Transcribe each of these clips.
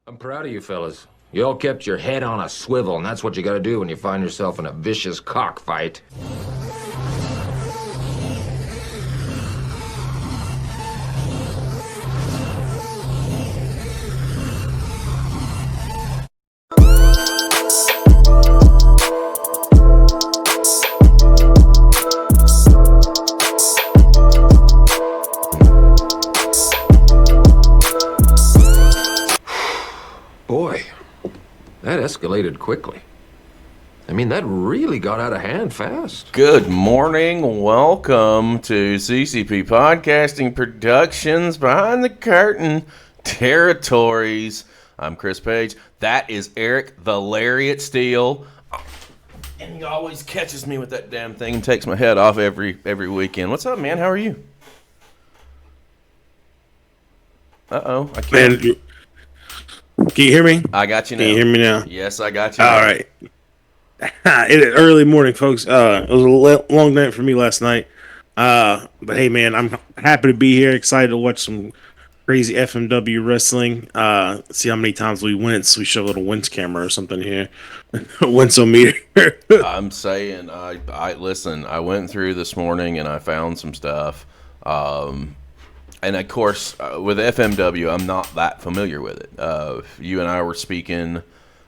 I'm proud of you fellas. You all kept your head on a swivel, and that's what you gotta do when you find yourself in a vicious cockfight. Boy, that escalated quickly. I mean, that really got out of hand fast. Good morning. Welcome to CCP Podcasting Productions Behind the Curtain Territories. I'm Chris Page. That is Eric the Lariat Steele. And he always catches me with that damn thing and takes my head off every weekend. What's up, man? How are you? Uh-oh. I can't. Man, can you hear me? I got you now. Can you hear me now? Yes, I got you All now. right. It is early morning, folks. It was a long night for me last night. But hey, man, I'm happy to be here. Excited to watch some crazy FMW wrestling. See how many times we win. We show a little wins camera or something here. Win-so-meter. I'm saying, I listen, I went through this morning and I found some stuff. And of course, with FMW, I'm not that familiar with it. You and I were speaking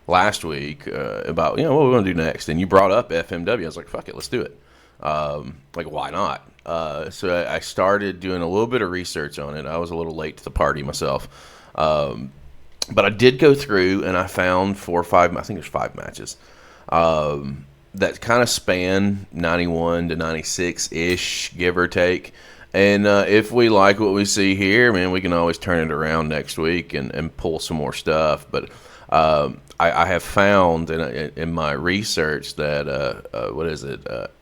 last week about, what we're going to do next. And you brought up FMW. I was like, fuck it, let's do it. Why not? So I started doing a little bit of research on it. I was a little late to the party myself. But I did go through and I found 4 or 5, I think there's 5 matches, that kind of span 91 to 96-ish, give or take. And if we like what we see here, man, we can always turn it around next week and pull some more stuff. But I have found in my research that,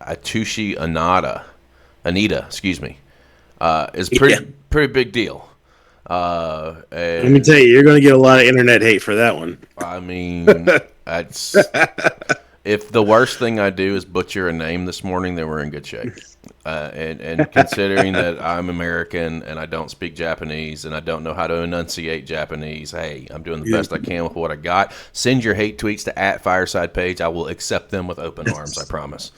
Atushi Onita, excuse me, is pretty big deal. Let me tell you, you're going to get a lot of internet hate for that one. I mean, that's, if the worst thing I do is butcher a name this morning, then we're in good shape. And considering that I'm American and I don't speak Japanese and I don't know how to enunciate Japanese, hey, I'm doing the best I can with what I got. Send your hate tweets to @FiresidePage. I will accept them with open arms, I promise.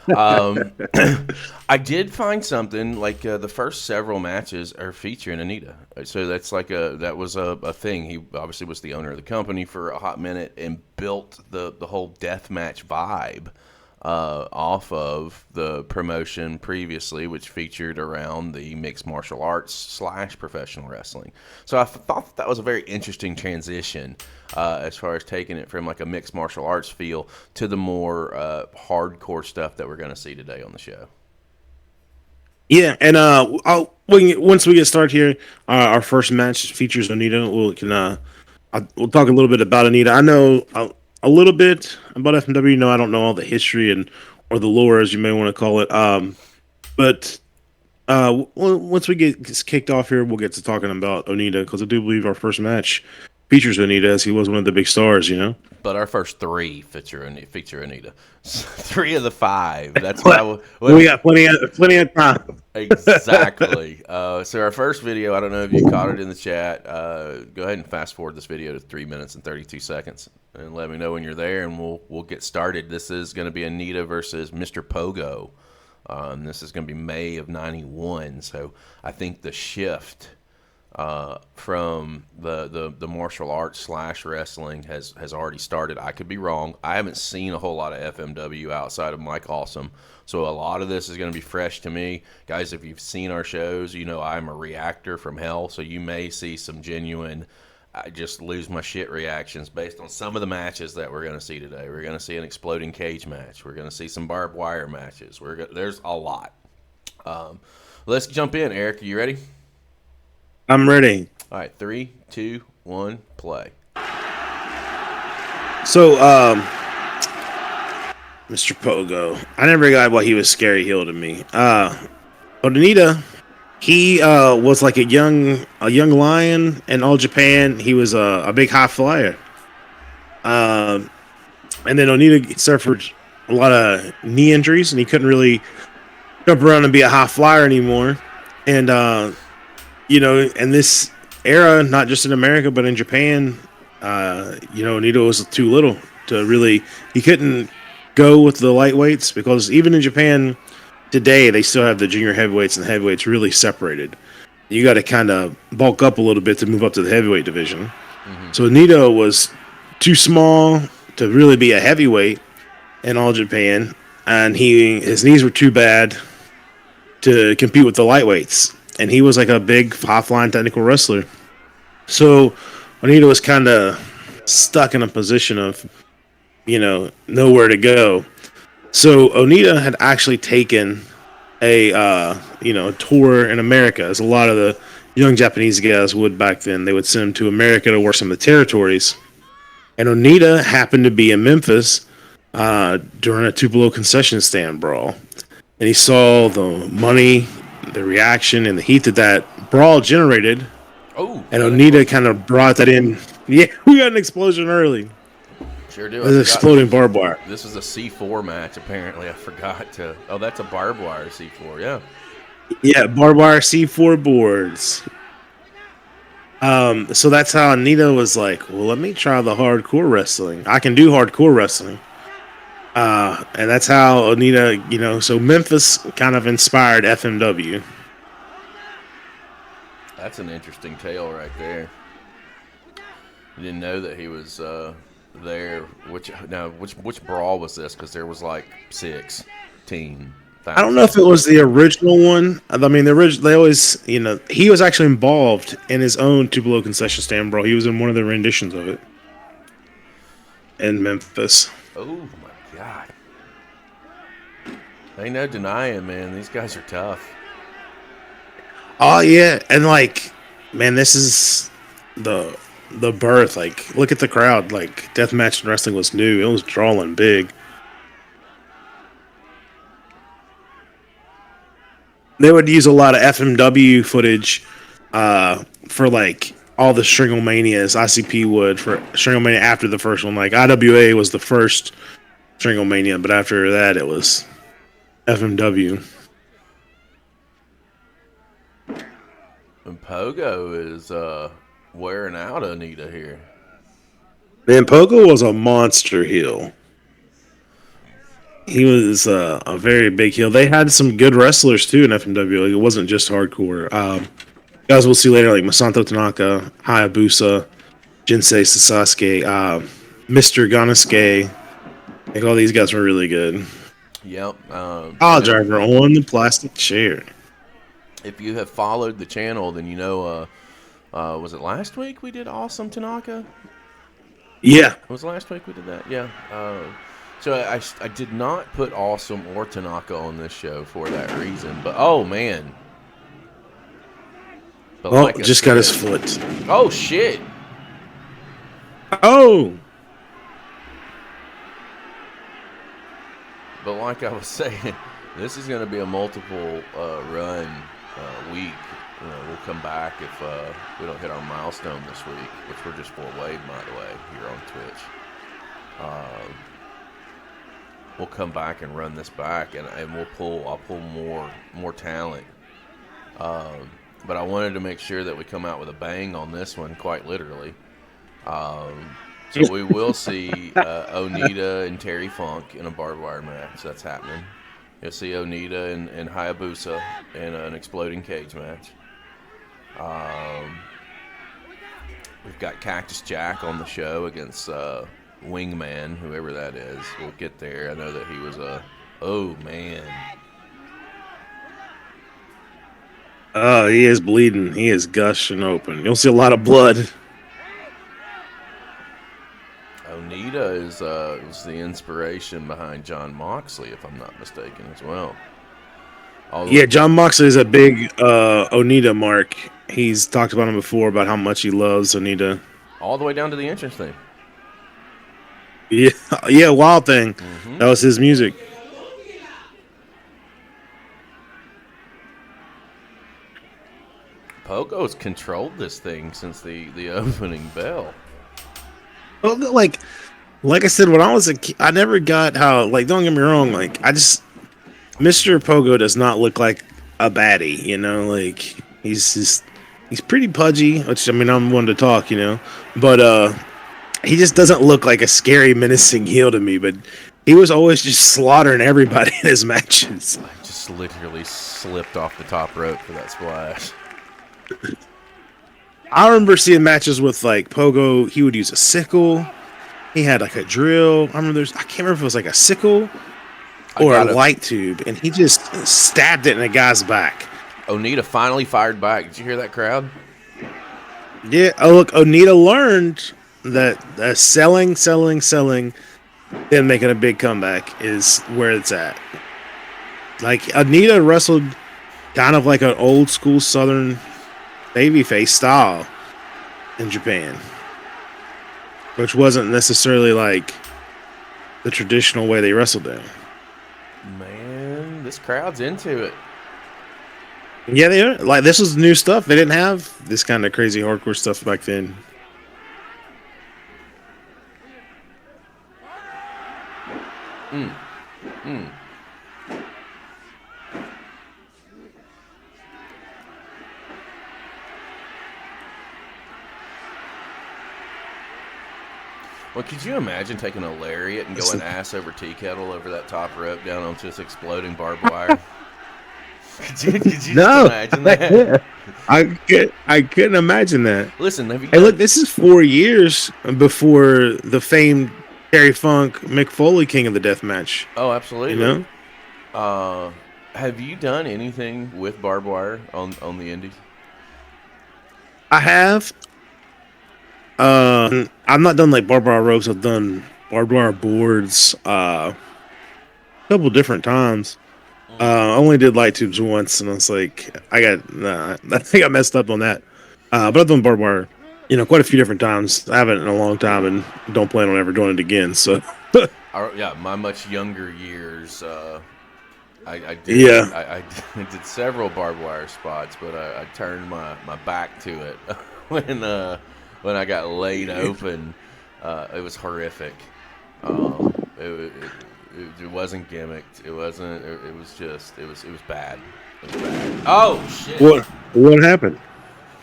I did find something, like the first several matches are featuring Onita. So that's like that was a thing. He obviously was the owner of the company for a hot minute and built the whole deathmatch vibe off of the promotion previously, which featured around the mixed martial arts / professional wrestling. So I thought that was a very interesting transition as far as taking it from like a mixed martial arts feel to the more hardcore stuff that we're going to see today on the show. Yeah, and once we get started here, our first match features Onita. We'll talk a little bit about Onita. I know a little bit about FMW. No, I don't know all the history or the lore, as you may want to call it. But once we get kicked off here, we'll get to talking about Onita, because I do believe our first match features Onita, as he was one of the big stars, But our first 3 feature Onita. 3 of the 5. That's why we got plenty of time. Exactly. So our first video, I don't know if you caught it in the chat. Go ahead and fast forward this video to 3 minutes and 32 seconds, and let me know when you're there, and we'll get started. This is going to be Onita versus Mr. Pogo. This is going to be May of '91. So I think the shift from the martial arts / wrestling has already started. I could be wrong. I haven't seen a whole lot of FMW outside of Mike Awesome, so a lot of this is going to be fresh to me. Guys, if you've seen our shows, you know I'm a reactor from hell, so you may see some genuine, I just lose my shit reactions based on some of the matches that we're going to see today. We're going to see an exploding cage match. We're going to see some barbed wire matches. There's a lot. Let's jump in. Eric, are you ready? I'm ready. All right, 3, 2, 1, play. So, Mr. Pogo, I never got why he was scary heel to me. But Onita, he was like a young lion in All Japan. He was a big high flyer. And then Onita suffered a lot of knee injuries, and he couldn't really jump around and be a high flyer anymore. And in this era, not just in America but in Japan, Onita was too little to really. He couldn't go with the lightweights because even in Japan today, they still have the junior heavyweights and the heavyweights really separated. You got to kind of bulk up a little bit to move up to the heavyweight division. So Onita was too small to really be a heavyweight in all Japan, and his knees were too bad to compete with the lightweights. And he was like a big high-flying technical wrestler. So Onita was kind of stuck in a position of, nowhere to go. So Onita had actually taken a tour in America, as a lot of the young Japanese guys would back then. They would send him to America to work some of the territories. And Onita happened to be in Memphis during a Tupelo concession stand brawl. And he saw the money, the reaction, and the heat that brawl generated. Oh, and Onita kind of brought that in. Yeah, we got an explosion early. Sure do. There's exploding barbed wire. This is a C4 match, apparently. I forgot to... Oh, that's a barbed wire C4, yeah. Yeah, barbed wire C4 boards. So that's how Onita was like, well, let me try the hardcore wrestling. I can do hardcore wrestling. And that's how Onita, so Memphis kind of inspired FMW. That's an interesting tale right there. I didn't know that he was there. Which brawl was this? Because there was like 16. I don't know if it was the original one. I mean, they always, he was actually involved in his own Tupelo concession stand brawl. He was in one of the renditions of it in Memphis. Oh my God! Ain't no denying, man. These guys are tough. Oh yeah, and man, this is the birth. Like, look at the crowd. Like, deathmatch wrestling was new. It was drawing big. They would use a lot of FMW footage for all the Stringomanias. ICP would for Stringomania after the first one. Like, IWA was the first Stringomania, but after that it was FMW. And Pogo is wearing out Onita here. Man, Pogo was a monster heel. He was a very big heel. They had some good wrestlers too in FMW. Like, it wasn't just hardcore. Guys we'll see later, like Masato Tanaka, Hayabusa, Jinsei Sasasuke, Mr. Gannosuke. Like, all these guys were really good. Yep. Pile driver on the plastic chair. If you have followed the channel, then was it last week we did Awesome Tanaka? Yeah. Was it last week we did that? Yeah. So I did not put Awesome or Tanaka on this show for that reason. But, oh, man. But just got his foot. Oh, shit. Oh. But like I was saying, this is going to be a multiple run week. We'll come back if we don't hit our milestone this week, which we're just 4 away, by the way, here on Twitch. We'll come back and run this back, and I'll pull more talent. But I wanted to make sure that we come out with a bang on this one, quite literally. So we will see Onita and Terry Funk in a barbed wire match. That's happening. You'll see Onita and Hayabusa in an exploding cage match. We've got Cactus Jack on the show against Wingman, whoever that is. We'll get there. I know that he was oh man. Oh, he is bleeding. He is gushing open. You'll see a lot of blood. Onita was the inspiration behind John Moxley, if I'm not mistaken, as well. Yeah, John Moxley is a big Onita mark. He's talked about him before about how much he loves Onita. All the way down to the entrance thing. Yeah, Wild Thing. Mm-hmm. That was his music. Pogo's controlled this thing since the opening bell. Well, like I said, when I was a kid, I never got how, don't get me wrong, Mr. Pogo does not look like a baddie, he's pretty pudgy, which, I'm one to talk, but he just doesn't look like a scary, menacing heel to me. But he was always just slaughtering everybody in his matches. I just literally slipped off the top rope for that splash. I remember seeing matches with like Pogo. He would use a sickle. He had like a drill. I can't remember if it was like a sickle or a light tube, and he just stabbed it in a guy's back. Onita finally fired back. Did you hear that crowd? Yeah. Oh, look, Onita learned that selling, then making a big comeback is where it's at. Like, Onita wrestled kind of like an old school Southern babyface style in Japan, which wasn't necessarily like the traditional way they wrestled there. Man, this crowd's into it. Yeah, they are. Like, this was new stuff. They didn't have this kind of crazy hardcore stuff back then. Well, could you imagine taking a lariat and going ass over tea kettle over that top rope down onto this exploding barbed wire? Could you just imagine that? I couldn't imagine that. Listen, have you hey, look, this is 4 years before the famed Terry Funk Mick Foley King of the Death Match. Oh, absolutely. You know? Have you done anything with barbed wire on the indies? I have. I've not done like barbed wire ropes. I've done barbed wire boards a couple different times. I only did light tubes once, and I was like, I think I messed up on that. But I've done barbed wire, quite a few different times. I haven't in a long time, and don't plan on ever doing it again. So, yeah, my much younger years, I did. Yeah. I did several barbed wire spots, but I turned my back to it when I got laid open. It was horrific. It wasn't gimmicked. It wasn't. It was just. It was bad. It was bad. Oh shit! What happened?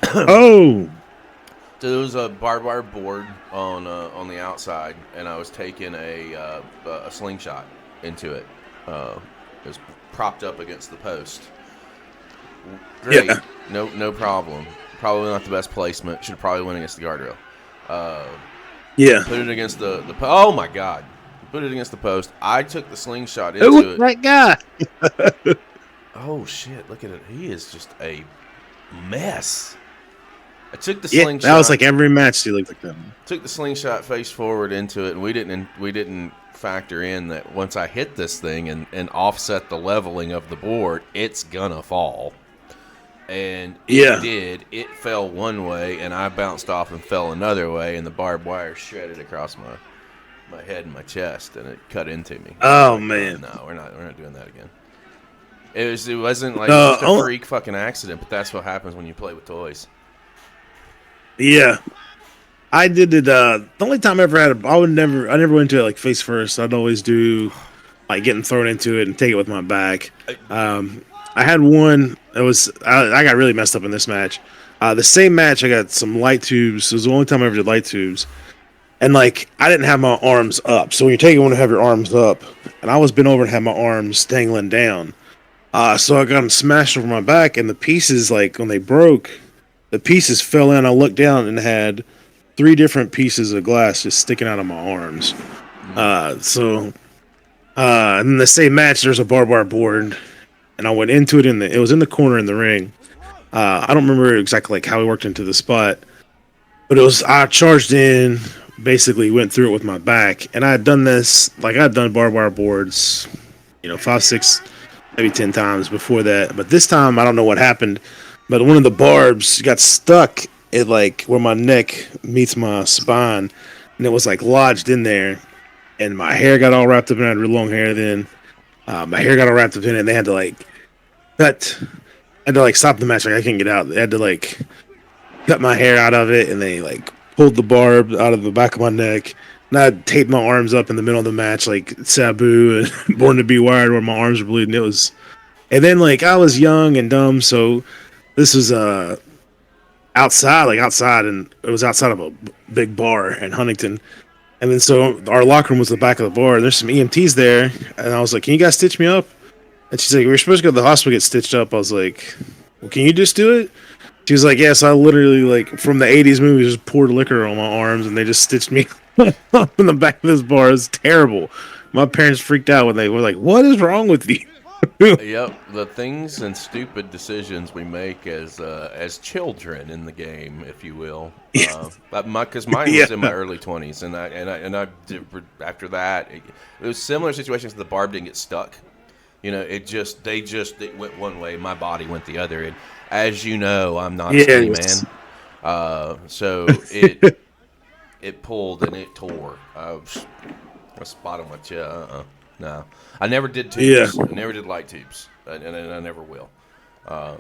Oh. So there was a barbed wire board on the outside, and I was taking a slingshot into it. It was propped up against the post. Great. Yeah. No problem. Probably not the best placement. Should probably win against the guardrail. Yeah. Put it against the oh my god. Put it against the post. I took the slingshot into it. That guy. Oh shit! Look at it. He is just a mess. I took the slingshot. That was like every match he looked like that. Took the slingshot face forward into it, and we didn't factor in that once I hit this thing and offset the leveling of the board, it's gonna fall. And it did. It fell one way, and I bounced off and fell another way, and the barbed wire shredded across my head and my chest, and it cut into me. Oh man! No, we're not doing that again. It wasn't like just a freak fucking accident, but that's what happens when you play with toys. Yeah, I did it. The only time I ever had I never went into it like face first. I'd always do like getting thrown into it and take it with my back. I had one. I got really messed up in this match. The same match, I got some light tubes. It was the only time I ever did light tubes. And, like, I didn't have my arms up. So when you take it, you want to have your arms up. And I was bent over and had my arms dangling down. So I got them smashed over my back. And the pieces, like, when they broke, the pieces fell in. I looked down and had 3 different pieces of glass just sticking out of my arms. And in the same match, there's a barbed wire board. And I went into it it was in the corner in the ring. I don't remember exactly like how we worked into the spot. But I charged in, basically went through it with my back, and I had done this, like I'd done barbed wire boards, 5, 6, maybe 10 times before that. But this time, I don't know what happened, but one of the barbs got stuck at like where my neck meets my spine, and it was like lodged in there, and my hair got all wrapped up in it. I had real long hair then. My hair got all wrapped up in it, and they had to like stop the match. Like I couldn't get out. They had to like cut my hair out of it, and they like pulled the barb out of the back of my neck. And I taped my arms up in the middle of the match, like Sabu and Born to Be Wired, where my arms were bleeding. And then like I was young and dumb, so this was outside, and it was outside of a big bar in Huntington. And then so our locker room was the back of the bar. And there's some EMTs there, and I was like, "Can you guys stitch me up?" And she's like, "We're supposed to go to the hospital to get stitched up." I was like, "Well, can you just do it?" She was like, "Yes." I literally like from the '80s movies just poured liquor on my arms, and they just stitched me up in the back of this bar. It's terrible. My parents freaked out when they were like, "What is wrong with you?" Yep, the things and stupid decisions we make as children in the game, if you will. Because mine was in my early 20s, and I did, after that it was similar situations. The barb didn't get stuck. It went one way, my body went the other. And as you know, I'm not a skinny man, so it pulled and it tore. A spot on my chest. No, I never did tubes. I never did light tubes, and I never will. After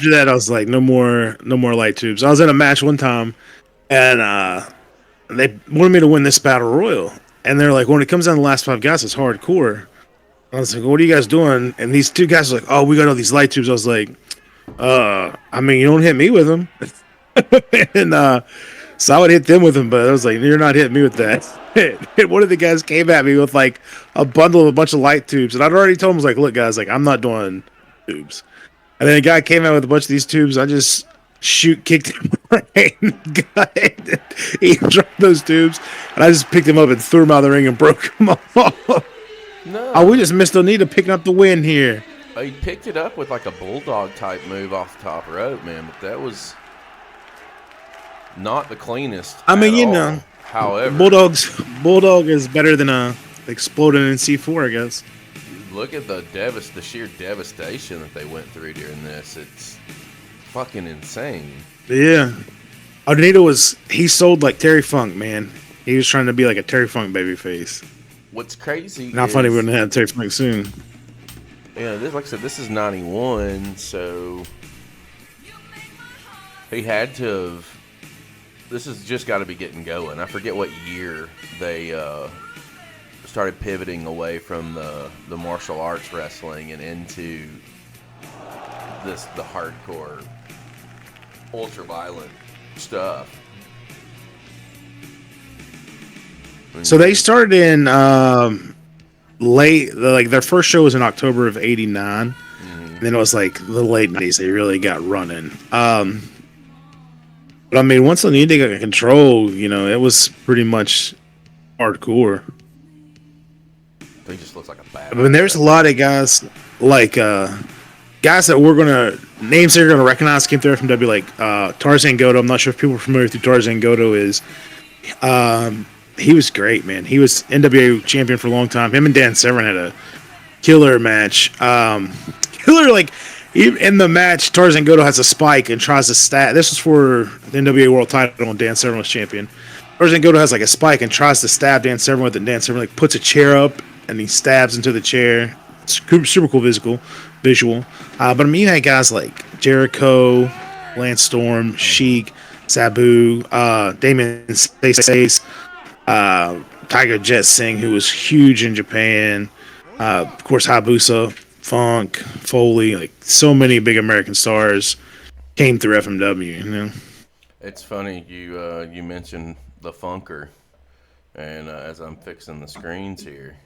that, I was like, no more light tubes. I was in a match one time, and they wanted me to win this battle royal, and they're like, when it comes down to the last 5 guys, it's hardcore. I was like, what are you guys doing? And these 2 guys were like, oh, we got all these light tubes. I was like, I mean, you don't hit me with them. And so I would hit them with them, but I was like, you're not hitting me with that. And one of the guys came at me with like a bundle of a bunch of light tubes, and I'd already told him, I was like, look, guys, like I'm not doing tubes. And then a guy came out with a bunch of these tubes. I just kicked him right in the gut. He dropped those tubes, and I just picked him up and threw him out of the ring and broke him off. No. Oh, we just missed Onita picking up the win here. He picked it up with like a bulldog type move off the top rope, man. But that was not the cleanest. I mean, you all. know, however, Bulldog is better than exploding in C4, I guess. Look at the sheer devastation that they went through during this. It's fucking insane. Yeah. Onita he sold like Terry Funk, man. He was trying to be like a Terry Funk babyface. What's crazy Not funny we're going to have Terry Funk soon. Yeah, like I said, this is 91, so he had to have. This has just got to be getting going. I forget what year they started pivoting away from the martial arts wrestling and into the hardcore, ultra-violent stuff. So they started in late, like their first show was in October of '89. And then it was like the late '90s they really got running. But I mean, once Onita got control, it was pretty much hardcore. He just looks like a bad. I mean, there's a lot of guys like guys that we're gonna names that you're gonna recognize came through FMW, like Tarzan Goto. I'm not sure if people are familiar with who Tarzan Goto is. He was great, man. He was NWA champion for a long time. Him and Dan Severn had a killer match. In the match, Tarzan Goto has a spike and tries to stab. This was for the NWA World Title, and Dan Severn was champion. Tarzan Goto has like a spike and tries to stab Dan Severn with it. And Dan Severn like puts a chair up and he stabs into the chair. It's super cool visual. But I mean, you had guys like Jericho, Lance Storm, Sheik, Sabu, Damon Stace, Tiger Jet Singh, who was huge in Japan. Of course, Hayabusa, Funk, Foley, like so many big American stars came through FMW. It's funny you mentioned the Funker, and as I'm fixing the screens here,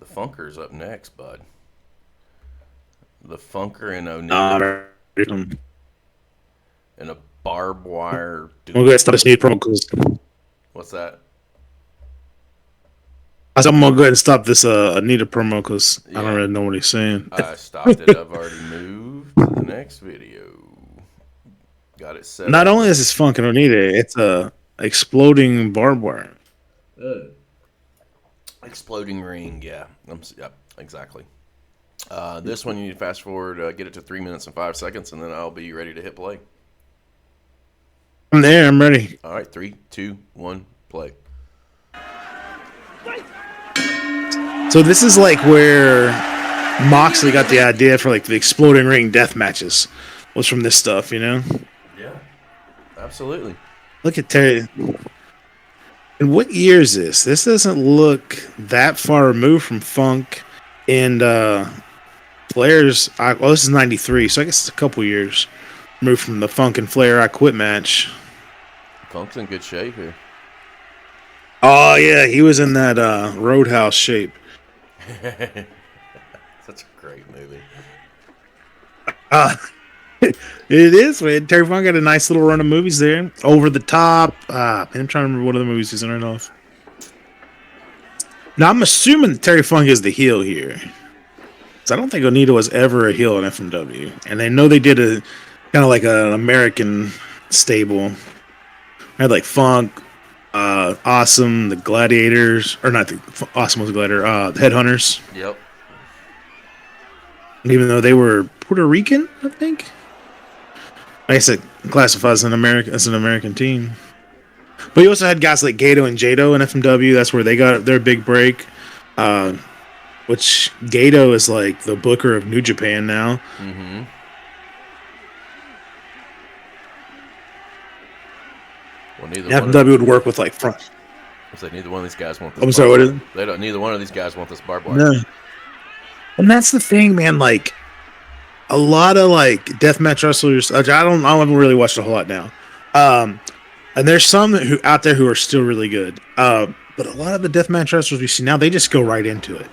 the Funker's up next, bud. The Funker and Onita and a barbed wire. What's that? I'm gonna go ahead and stop this Onita promo because I don't really know what he's saying. I stopped it. I've already moved to the next video. Got it set. Not only is this Funk and Onita, it's a exploding barbed wire. Exploding ring, yeah. Yep, exactly. This one you need to fast forward, get it to 3 minutes and 5 seconds, and then I'll be ready to hit play. I'm there. I'm ready. All right, 3, 2, 1, play. So this is like where Moxley got the idea for like the exploding ring death matches. Was from this stuff, Yeah, absolutely. Look at Terry. And what year is this? This doesn't look that far removed from Funk and Flair's. Well, this is '93, so I guess it's a couple years. removed from the Funk and Flair I Quit match. Funk's in good shape here. Oh yeah, he was in that Roadhouse shape. Such a great movie. It is, man. Terry Funk had a nice little run of movies there. Over the Top. I'm trying to remember what other movies he's in right off. Now I'm assuming that Terry Funk is the heel here. So I don't think Onita was ever a heel in FMW, and I know they did a kind of like an American stable. Had like Funk, Awesome, the Gladiators, or not the Awesome was the Gladiator, the Headhunters. Yep. Even though they were Puerto Rican, I think. I guess it classifies as an American team. But you also had guys like Gato and Jado in FMW. That's where they got their big break. Which Gato is like the booker of New Japan now. Mm-hmm. Well, FMW would work with like front. I say neither one of these guys want this. I'm sorry, what is it? They don't. Neither one of these guys want this barbed wire. No. And that's the thing, man. Like a lot of like deathmatch wrestlers. I haven't really watched a whole lot now. And there's some who out there who are still really good. But a lot of the deathmatch wrestlers we see now, they just go right into it.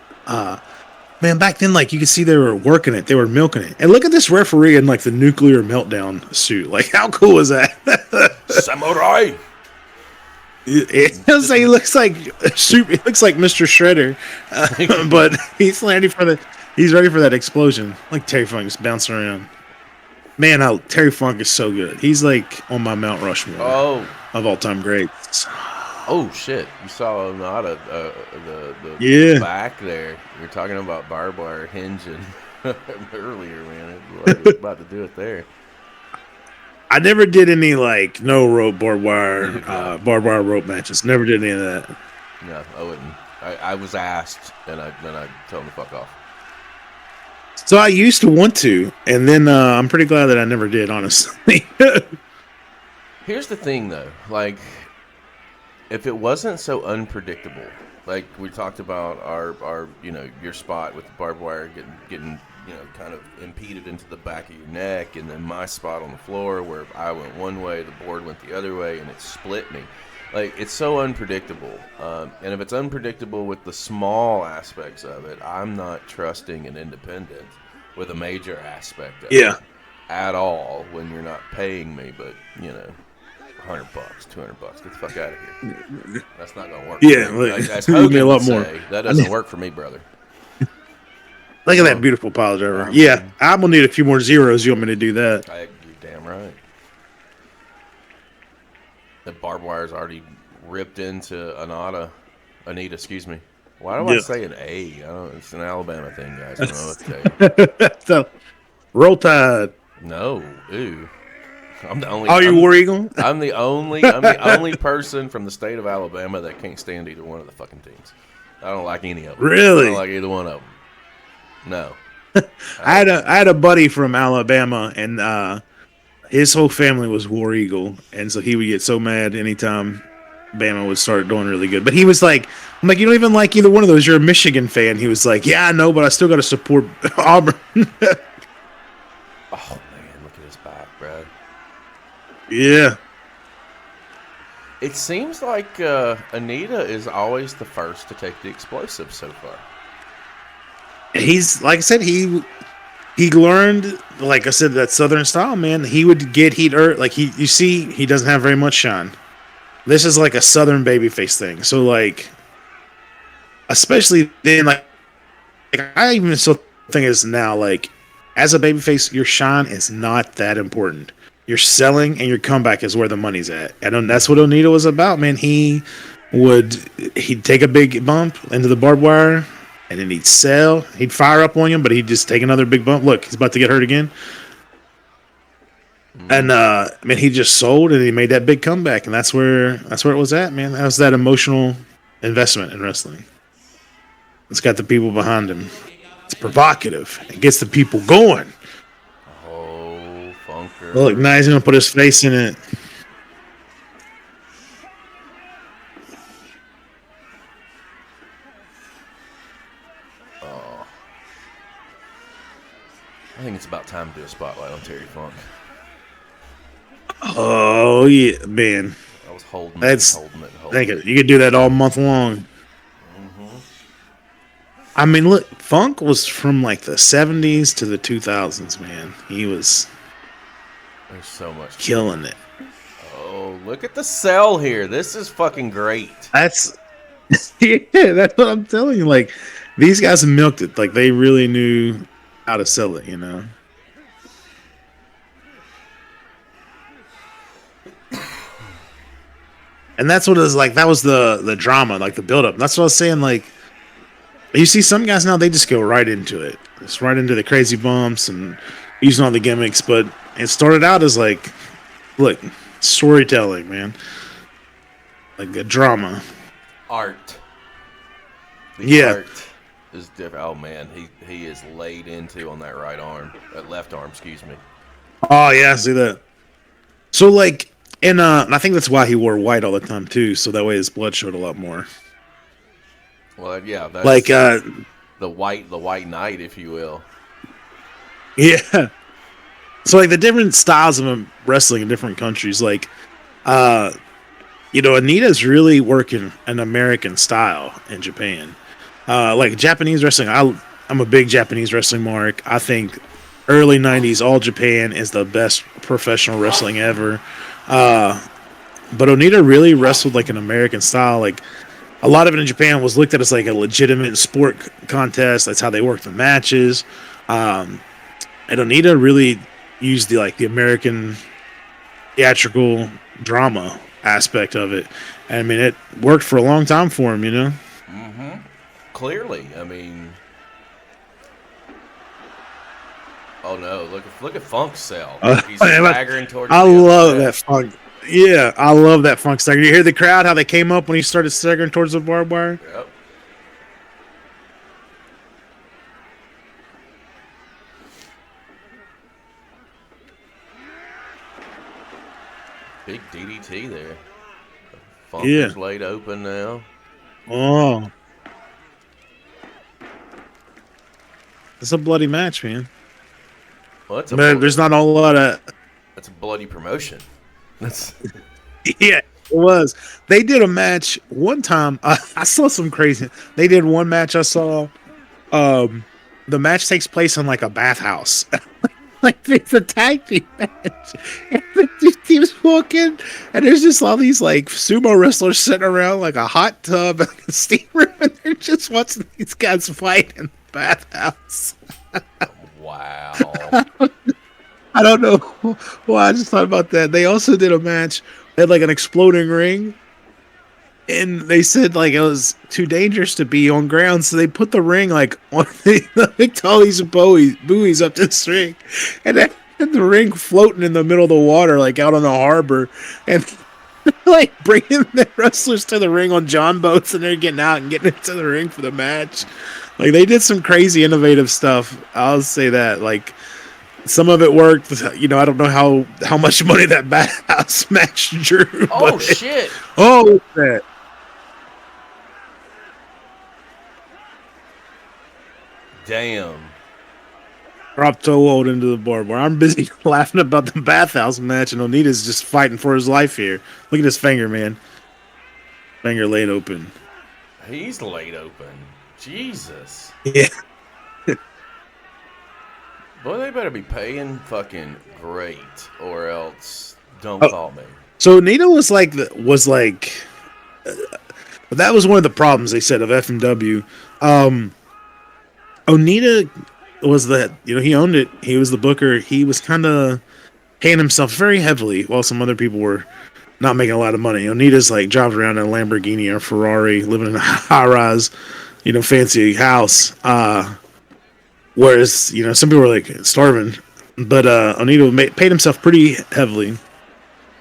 Man, back then, like you could see they were working it, they were milking it. And look at this referee in like the nuclear meltdown suit. Like, how cool is that? Samurai. He looks like Mr. Shredder, but he's ready for that explosion. Like Terry Funk is bouncing around. Man, Terry Funk is so good. He's like on my Mount Rushmore of all time greats. Oh shit! You saw Onita, the back there. You're talking about barbed wire hinging earlier, man. It was about to do it there. I never did any like no rope barbed wire rope matches. Never did any of that. No, I wouldn't. I was asked, and I told him to fuck off. So I used to want to, and then I'm pretty glad that I never did. Honestly. Here's the thing, though. Like, if it wasn't so unpredictable, like we talked about our your spot with the barbed wire getting kind of impeded into the back of your neck, and then my spot on the floor where I went one way, the board went the other way, and it split me. Like, it's so unpredictable. And if it's unpredictable with the small aspects of it, I'm not trusting an independent with a major aspect of it at all when you're not paying me, but, $100, $200, get the fuck out of here. That's not going to work. Yeah, that's Hogan a lot more. That doesn't work for me, brother. Look at that beautiful pile driver. Yeah, I'm going to need a few more zeros. You want me to do that? You're damn right. The barbed wire's already ripped into Onita, excuse me. Why do I say an A? It's an Alabama thing, guys. I don't know what to tell you. So, Roll Tide. No, ew. I'm the only. You War Eagle? I'm the only person from the state of Alabama that can't stand either one of the fucking teams. I don't like any of them. Really? I don't like either one of them. No. I had a buddy from Alabama, and his whole family was War Eagle, and so he would get so mad anytime Bama would start doing really good. But he was like, I'm like, you don't even like either one of those. You're a Michigan fan. He was like, yeah, I know, but I still got to support Auburn. Oh, man, look at his back, bro. Yeah. It seems like Onita is always the first to take the explosive so far. He's, like I said, he learned, like I said, that Southern style, man. He would get heat, like you see, he doesn't have very much shine. This is like a Southern babyface thing. So, like, especially then, like I even still think it's now, like, as a babyface, your shine is not that important. Your selling and your comeback is where the money's at. And that's what Onita was about, man. He'd take a big bump into the barbed wire, and then he'd sell. He'd fire up on you, but he'd just take another big bump. Look, he's about to get hurt again. And he just sold, and he made that big comeback, and that's where it was at, man. That was that emotional investment in wrestling. It's got the people behind him. It's provocative. It gets the people going. Oh, Funker! Look, now he's gonna put his face in it. Oh, I think it's about time to do a spotlight on Terry Funk. Oh yeah, man. I was holding That's holding it. you could do that all month long. I mean, look, funk was from like the 70s to the 2000s, man. He was There's so much killing it. Oh, look at the cell here. This is fucking great. That's yeah, that's what I'm telling you. Like, these guys milked it. Like, they really knew how to sell it, you know? And that's what it was like. That was the drama, like the buildup. That's what I was saying. Like, you see some guys now, they just go right into it. Just right into the crazy bumps and using all the gimmicks. But it started out as like, look, storytelling, man. Like a drama. Art. Yeah. Art is different. Oh man, he is laid into on that right arm, that left arm, excuse me. Oh yeah, I see that. So like, and I think that's why he wore white all the time too, so that way his blood showed a lot more. Well, yeah, that's Like the white knight, if you will. yeah. So like the different styles of wrestling in different countries, like Onita's really working an American style in Japan. Like Japanese wrestling, I'm a big Japanese wrestling mark. I think early 90s All Japan is the best professional wrestling ever. But Onita really wrestled like an American style. Like a lot of it in Japan was looked at as like a legitimate sport contest. That's how they worked the matches. And Onita really used the American theatrical drama aspect of it. And I mean, it worked for a long time for him, you know? Mm-hmm. Clearly, I mean... Oh no, look at Funk's cell. He's staggering towards I love that Funk. Yeah, I love that Funk stagger. You hear the crowd, how they came up when he started staggering towards the barbed wire? Yep. Big DDT there. Funk is laid open now. Oh. It's a bloody match, man. Well, there's not a lot of... That's a bloody promotion. That's... Yeah, it was. They did a match one time. I saw some crazy... They did one match I saw. The match takes place in like a bathhouse. Like it's a tag team match. And the two teams walking, and there's just all these like sumo wrestlers sitting around like a hot tub and like a steamer, and they're just watching these guys fight in the bathhouse. Wow. I don't know why I just thought about that. They also did a match. They had like an exploding ring, and they said like it was too dangerous to be on ground, so they put the ring like on all these buoys up this ring, and then the ring floating in the middle of the water, like out on the harbor, and like bringing the wrestlers to the ring on John boats, and they're getting out and getting into the ring for the match. Like they did some crazy innovative stuff. I'll say that. Like some of it worked. I don't know how much money that bathhouse match drew. Oh shit! Oh that. Damn. Drop toe hold into the barbed wire. I'm busy laughing about the bathhouse match, and Onita's just fighting for his life here. Look at his finger, man. Finger laid open. He's laid open. Jesus. Yeah. Boy, they better be paying fucking great, or else don't call me. So Onita was like that was one of the problems they said of FMW. Onita was he owned it. He was the booker. He was kind of paying himself very heavily while some other people were not making a lot of money. Onita's like driving around in a Lamborghini or Ferrari, living in a high-rise, fancy house. Whereas, some people were like starving, but Onita paid himself pretty heavily. And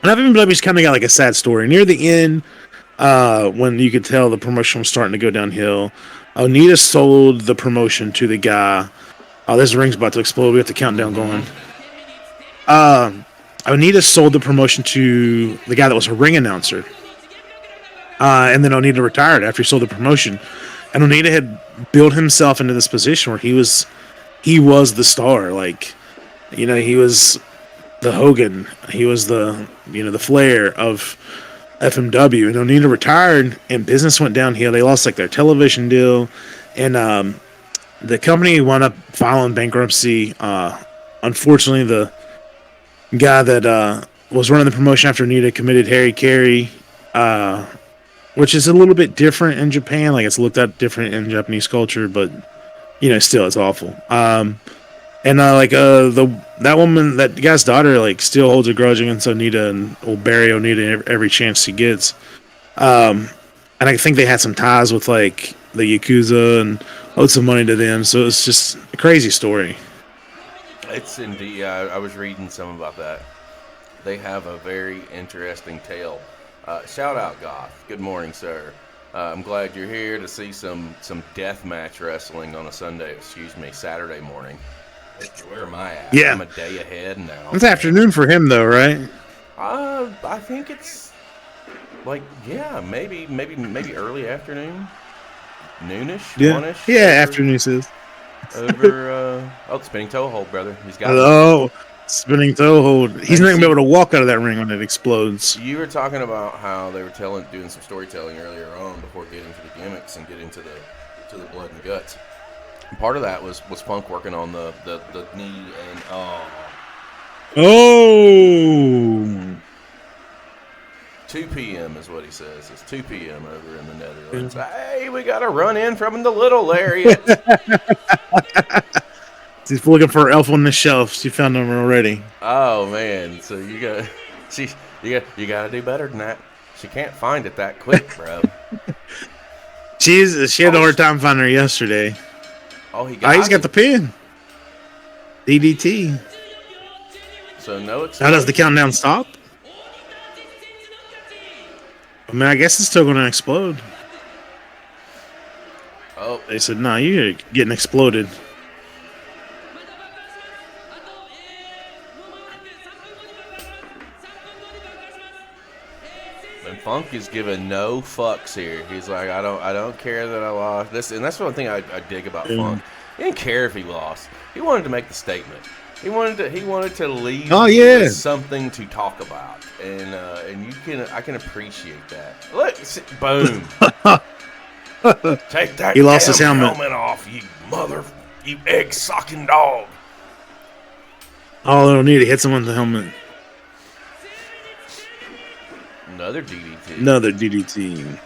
FMW's kind of got like a sad story. Near the end, when you could tell the promotion was starting to go downhill, Onita sold the promotion to the guy. Oh, this ring's about to explode. We have the countdown going. Onita sold the promotion to the guy that was a ring announcer. And then Onita retired after he sold the promotion. And Onita had built himself into this position where he was the star. Like, he was the Hogan. He was the Flair of FMW, and Onita retired, and business went downhill. They lost like their television deal, and the company wound up filing bankruptcy. Unfortunately, the guy that was running the promotion after Onita committed Harry Carey, which is a little bit different in Japan. Like it's looked at different in Japanese culture, but still it's awful. And that woman, that guy's daughter, like still holds a grudge against Onita and will bury Onita every chance she gets. And I think they had some ties with like the Yakuza and owed some money to them. So it's just a crazy story. It's indeed. I was reading some about that. They have a very interesting tale. Shout out, Goth. Good morning, sir. I'm glad you're here to see some death match wrestling on a Saturday morning. Where am I at? Yeah. I'm a day ahead now. It's afternoon for him, though, right? I think it's maybe early afternoon, noonish, Yeah, one-ish. afternoon says. Over the spinning toe hold, brother. He's got it. Oh, spinning toe hold. He's not gonna be able to walk out of that ring when it explodes. You were talking about how they were doing some storytelling earlier on before getting to the gimmicks and getting to the blood and guts. And part of that was Funk working on the knee and Oh. 2 p.m. is what he says. It's 2 p.m. over in the Netherlands. Hey, we got to run in from the little area. She's looking for her elf on the shelf. She found them already. Oh man, so you got to do better than that. She can't find it that quick, bro. She had a hard time finding her yesterday. Oh, he's got the pin. DDT. So no. How does the countdown stop? I mean, I guess it's still going to explode. Oh, they said, "No, you're getting exploded." And Funk is giving no fucks here. He's like, I don't care that I lost this, and that's one thing I dig about Funk. He didn't care if he lost. He wanted to make the statement. He wanted to leave with something to talk about, and I can appreciate that. Look, boom. Take that. He lost his helmet off, you egg sucking dog. Oh, they don't need to hit someone with the helmet. Another DDT. Another DDT.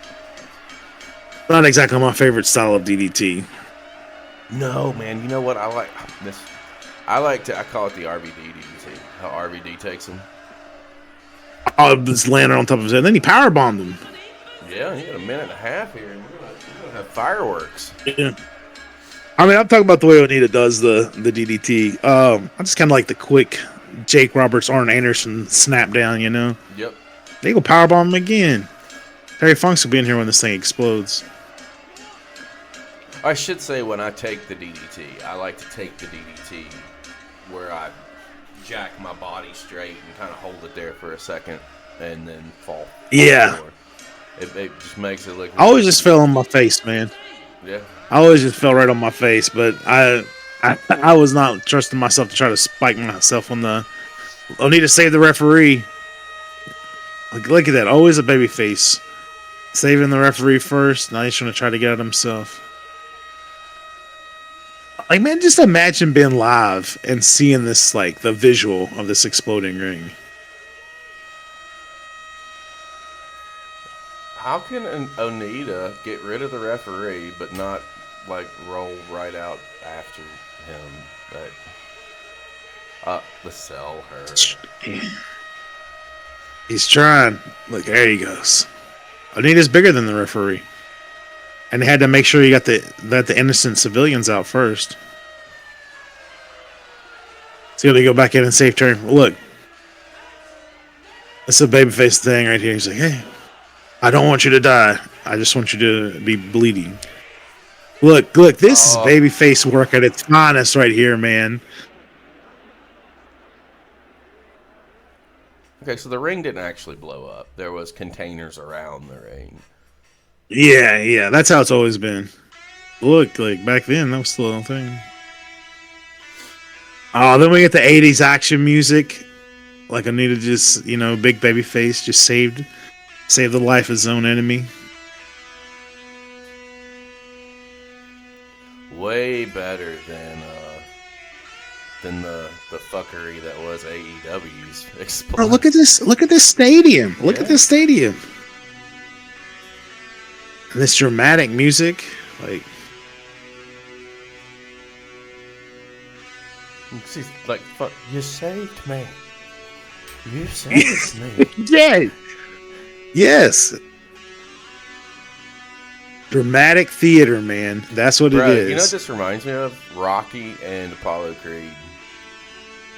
Not exactly my favorite style of DDT. No, man. You know what? I like this. I call it the RVD DDT. How RVD takes him. Oh, just landed on top of his head. Then he powerbombed him. Yeah, he got a minute and a half here. We're gonna have fireworks. Yeah. I mean, I'm talking about the way Onita does the DDT. I just kind of like the quick Jake Roberts, Arn Anderson snap down, Yep. They go powerbomb him again. Terry Funk's will be in here when this thing explodes. I should say when I take the DDT, I like to take the DDT where I jack my body straight and kind of hold it there for a second and then fall. Yeah. It just makes it look. I always just fell on my face, man. Yeah. I always just fell right on my face, but I was not trusting myself to try to spike myself on the. Onita saved the referee. Look at that. Always a baby face. Saving the referee first. Now he's trying to try to get it himself. Like, man, just imagine being live and seeing this, like, the visual of this exploding ring. How can an Onita get rid of the referee but not, like, roll right out after him? The cell hurt. He's trying. Look, there he goes. Onita's bigger than the referee. And they had to make sure you got the innocent civilians out first. So they go back in and save turn. Look. That's a babyface thing right here. He's like, hey, I don't want you to die. I just want you to be bleeding. Look, this is babyface work at its finest right here, man. Okay, so the ring didn't actually blow up. There was containers around the ring. Yeah, that's how it's always been. Look, like back then, that was still a thing. Oh, then we get the 80s action music. Like Onita just, big baby face, just saved the life of his own enemy. Way better than the fuckery that was AEW's Explode. Bro, look at this! Look at this stadium! Look at this stadium! And this dramatic music, like. She's like, "Fuck, you saved me. You saved me." Yeah. Yes. Dramatic theater, man. That's what it is. You know what this reminds me of? Rocky and Apollo Creed.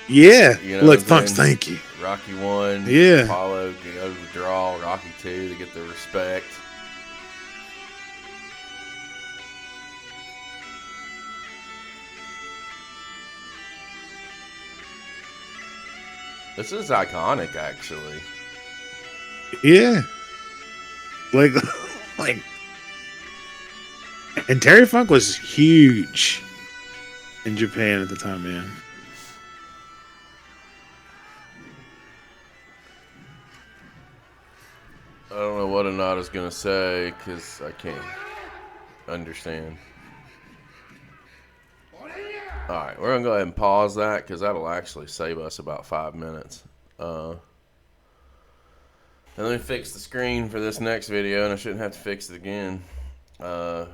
Yeah. Look, thank you. Rocky 1. Yeah. Apollo goes to the draw. Rocky 2 to get the respect. This is iconic, actually. Yeah. Like, and Terry Funk was huge in Japan at the time, man. I don't know what Onita's gonna say because I can't understand. Alright, we're going to go ahead and pause that because that'll actually save us about 5 minutes. And let me fix the screen for this next video, and I shouldn't have to fix it again. I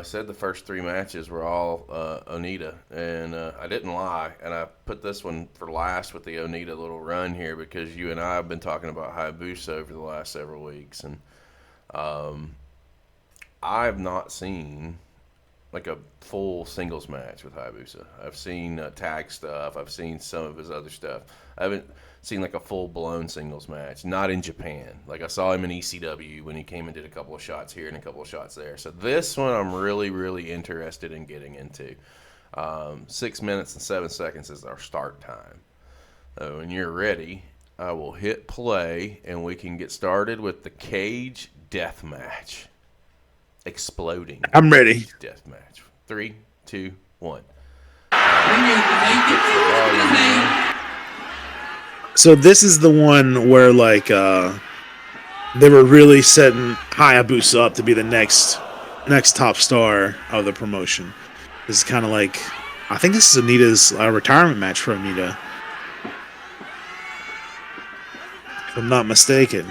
said the first 3 matches were all Onita, and I didn't lie. And I put this one for last with the Onita little run here because you and I have been talking about Hayabusa over the last several weeks. And I've not seen like a full singles match with Hayabusa. I've seen tag stuff. I've seen some of his other stuff. I haven't seen like a full-blown singles match. Not in Japan. Like I saw him in ECW when he came and did a couple of shots here and a couple of shots there. So this one I'm really, really interested in getting into. 6 minutes and 7 seconds is our start time. So when you're ready, I will hit play and we can get started with the cage death match. Exploding. I'm ready. Death match. 3, 2, 1. So this is the one where like they were really setting Hayabusa up to be the next top star of the promotion. This is kind of like, I think this is Onita's retirement match for Onita, if I'm not mistaken.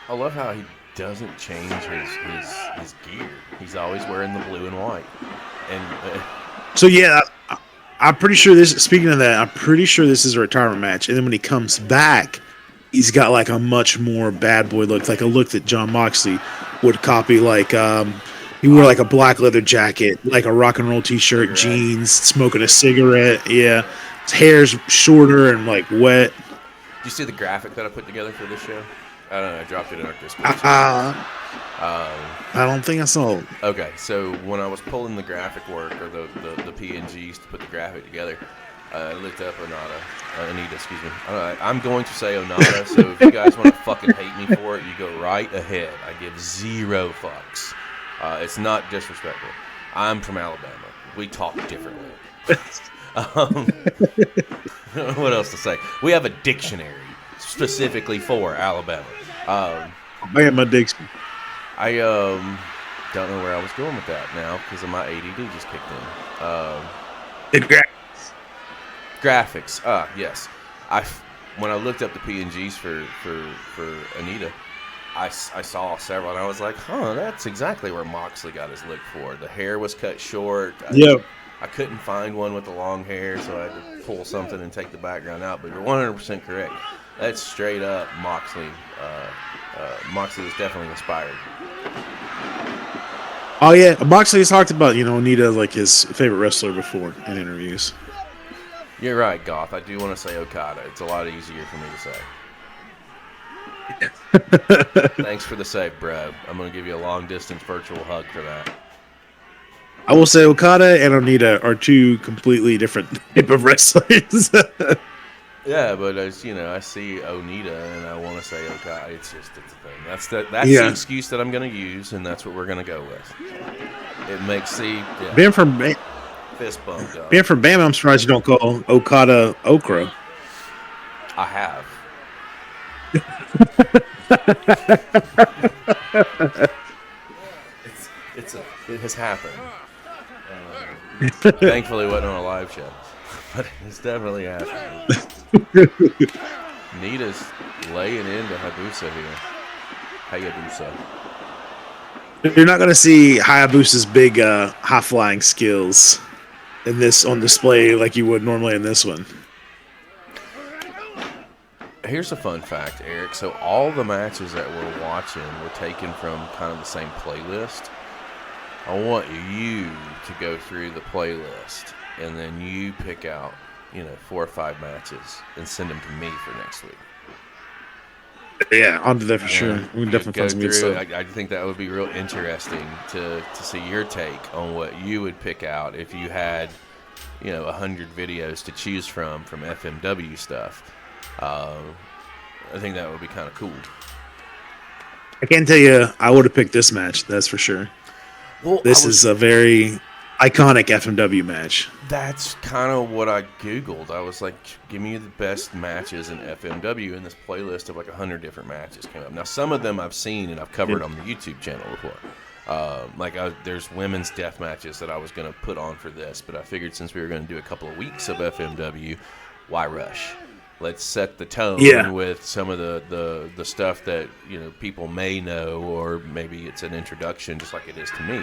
I love how he doesn't change his gear. He's always wearing the blue and white. And so yeah, I'm pretty sure this. Speaking of that, I'm pretty sure this is a retirement match. And then when he comes back, he's got like a much more bad boy look, like a look that John Moxley would copy. Like he wore like a black leather jacket, like a rock and roll t-shirt, jeans, smoking a cigarette. Yeah, his hair's shorter and like wet. Did you see the graphic that I put together for this show? I don't know. I dropped it in our Discord. I don't think I saw it. Okay, so when I was pulling the graphic work or the PNGs to put the graphic together, I looked up Onita, excuse me. I'm going to say Onita, so if you guys want to fucking hate me for it, you go right ahead. I give 0 fucks. It's not disrespectful. I'm from Alabama. We talk differently. What else to say? We have a dictionary specifically for Alabama. Man, addiction. I don't know where I was going with that now because of my ADD just kicked in. Graphics. Yes. When I looked up the PNGs for Onita, I saw several and I was like, that's exactly where Moxley got his look for. The hair was cut short. Yep. I couldn't find one with the long hair, so I had to pull something and take the background out. But you're 100% correct. That's straight up Moxley. Moxley was definitely inspired. Oh yeah, Moxley has talked about Onita like his favorite wrestler before in interviews. You're right, Goth. I do want to say Okada. It's a lot easier for me to say. Thanks for the save, bro. I'm gonna give you a long distance virtual hug for that. I will say Okada and Onita are 2 completely different type of wrestlers. Yeah, but as you know, I see Onita and I want to say Okada. It's a thing. That's the excuse that I'm going to use, and that's what we're going to go with. It makes being from fist bump done. Being from Bama, I'm surprised you don't call Okada Okra. I have. It has happened. Thankfully, it wasn't on a live show, but it's definitely happened. Nita's laying into Hayabusa here. Hayabusa. You're not going to see Hayabusa's big high flying skills in this on display like you would normally in this one. Here's a fun fact, Eric. So all the matches that we're watching were taken from kind of the same playlist. I want you to go through the playlist and then you pick out, 4 or 5 matches and send them to me for next week. Yeah, I'll do that for sure. We can definitely find some good stuff. I think that would be real interesting to see your take on what you would pick out if you had, 100 videos to choose from FMW stuff. I think that would be kind of cool. I can tell you, I would have picked this match. That's for sure. Well, this is a very iconic FMW match. That's kind of what I Googled. I was like, give me the best matches in FMW, and this playlist of like 100 different matches came up. Now, some of them I've seen and I've covered on the YouTube channel before. There's women's death matches that I was going to put on for this, but I figured since we were going to do a couple of weeks of FMW, why rush? Let's set the tone with some of the stuff that people may know, or maybe it's an introduction, just like it is to me.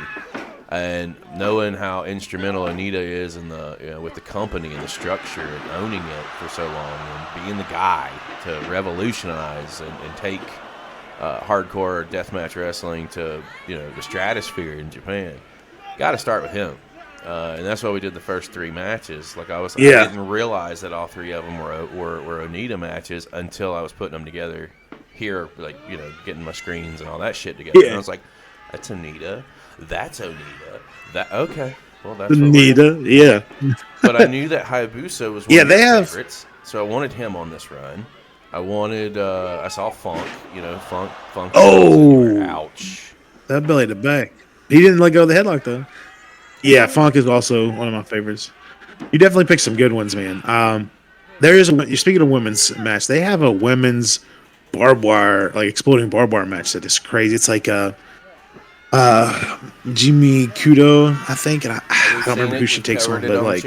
And knowing how instrumental Onita is in with the company and the structure and owning it for so long, and being the guy to revolutionize and take hardcore deathmatch wrestling to the stratosphere in Japan, got to start with him. And that's why we did the first 3 matches. I didn't realize that all 3 of them were Onita matches until I was putting them together here, getting my screens and all that shit together. Yeah. And I was like, that's Onita. That's Onita. Okay. Well, that's Onita. Yeah. But I knew that Hayabusa was one of my favorites, so I wanted him on this run. I wanted. I saw Funk. Funk. Oh, ouch! That belly to back. He didn't let go of the headlock though. Yeah, Funk is also one of my favorites. You definitely picked some good ones, man. There is. You're speaking of women's match. They have a women's barbed wire, exploding barbed wire match that is crazy. It's like Jimmy Kudo, I think, and I don't remember who she takes on, but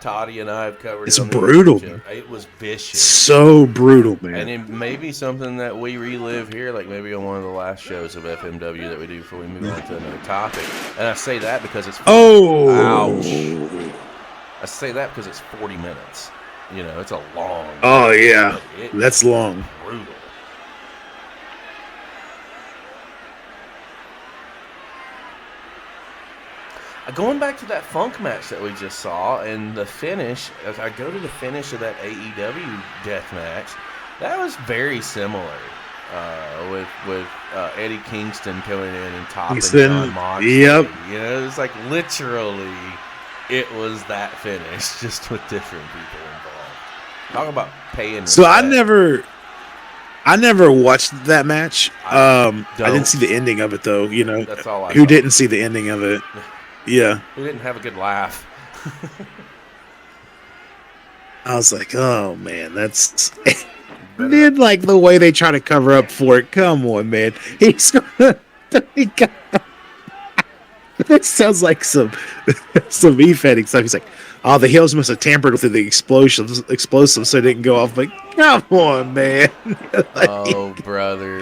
Toddy and I have covered. It's brutal. It was vicious, so brutal, man. And it may be something that we relive here, maybe on one of the last shows of FMW that we do before we move on to another topic. And I say that because it's ouch. I say that because it's 40 minutes. It's a long. Oh yeah, that's long. Brutal. Going back to that Funk match that we just saw, and the finish, as I go to the finish of that AEW death match, that was very similar with Eddie Kingston coming in and topping John Moxley. Yep. It's literally, it was that finish, just with different people involved. Talk about paying. So respect. I never watched that match. I didn't see the ending of it though. That's all I who didn't see the ending of it? Yeah. We didn't have a good laugh. I was like, oh, man, that's... And then, the way they try to cover up for it. Come on, man. He's going to... That sounds like some e-fetting stuff. He's like, oh, the heels must have tampered with the explosives so it didn't go off. Like, come on, man. Oh, brother.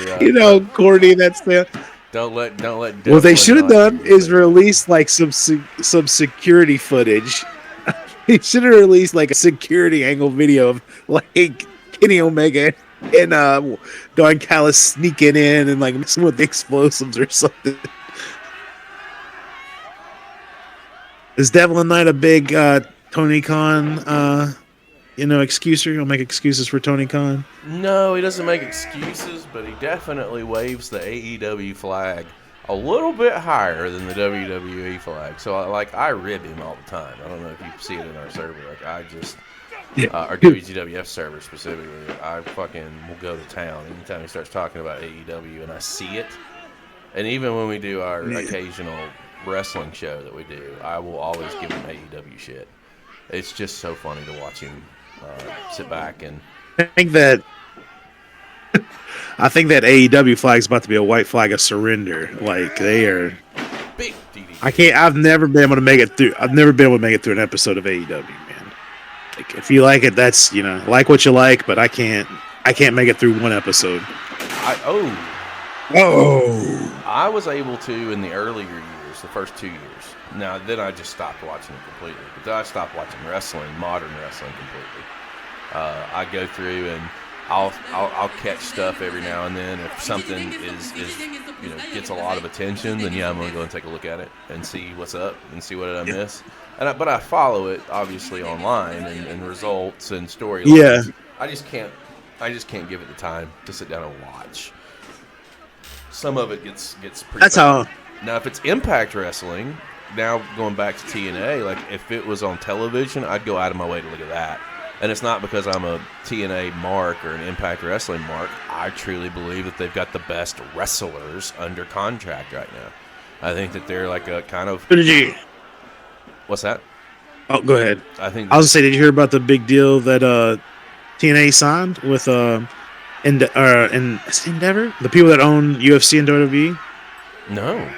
Corny, that's the... Don't let. What they should have done is release some security footage. He should have released a security angle video of Kenny Omega and Don Callis sneaking in and messing with the explosives or something. Is Devlin Knight a big Tony Khan excuser? He'll make excuses for Tony Khan? No, he doesn't make excuses, but he definitely waves the AEW flag a little bit higher than the WWE flag. So, I rib him all the time. I don't know if you see it in our server. Our WGWF server specifically, I fucking will go to town anytime he starts talking about AEW and I see it. And even when we do our occasional wrestling show that we do, I will always give him AEW shit. It's just so funny to watch him sit back and. I think that AEW flag is about to be a white flag of surrender. Like they are. Big DDT. I can't. I've never been able to make it through. I've never been able to make it through an episode of AEW, man. Like if you like it, that's like what you like. But I can't make it through one episode. I was able to in the earlier years, the first 2 years. Now then, I just stopped watching it completely. But then I stopped watching modern wrestling completely. I go through and I'll catch stuff every now and then. If something is gets a lot of attention, then I'm gonna go and take a look at it and see what's up and see what did I miss. But I follow it obviously online and results and storylines. Yeah. I just can't give it the time to sit down and watch. Some of it gets pretty. That's bad. how. Now, if it's Impact Wrestling, now going back to TNA, like if it was on television, I'd go out of my way to look at that. And it's not because I'm a TNA mark or an Impact Wrestling mark. I truly believe that they've got the best wrestlers under contract right now. I think that they're like a kind of. What's that? Oh, go ahead. I was gonna say, did you hear about the big deal that TNA signed with Endeavor, the people that own UFC and WWE? No.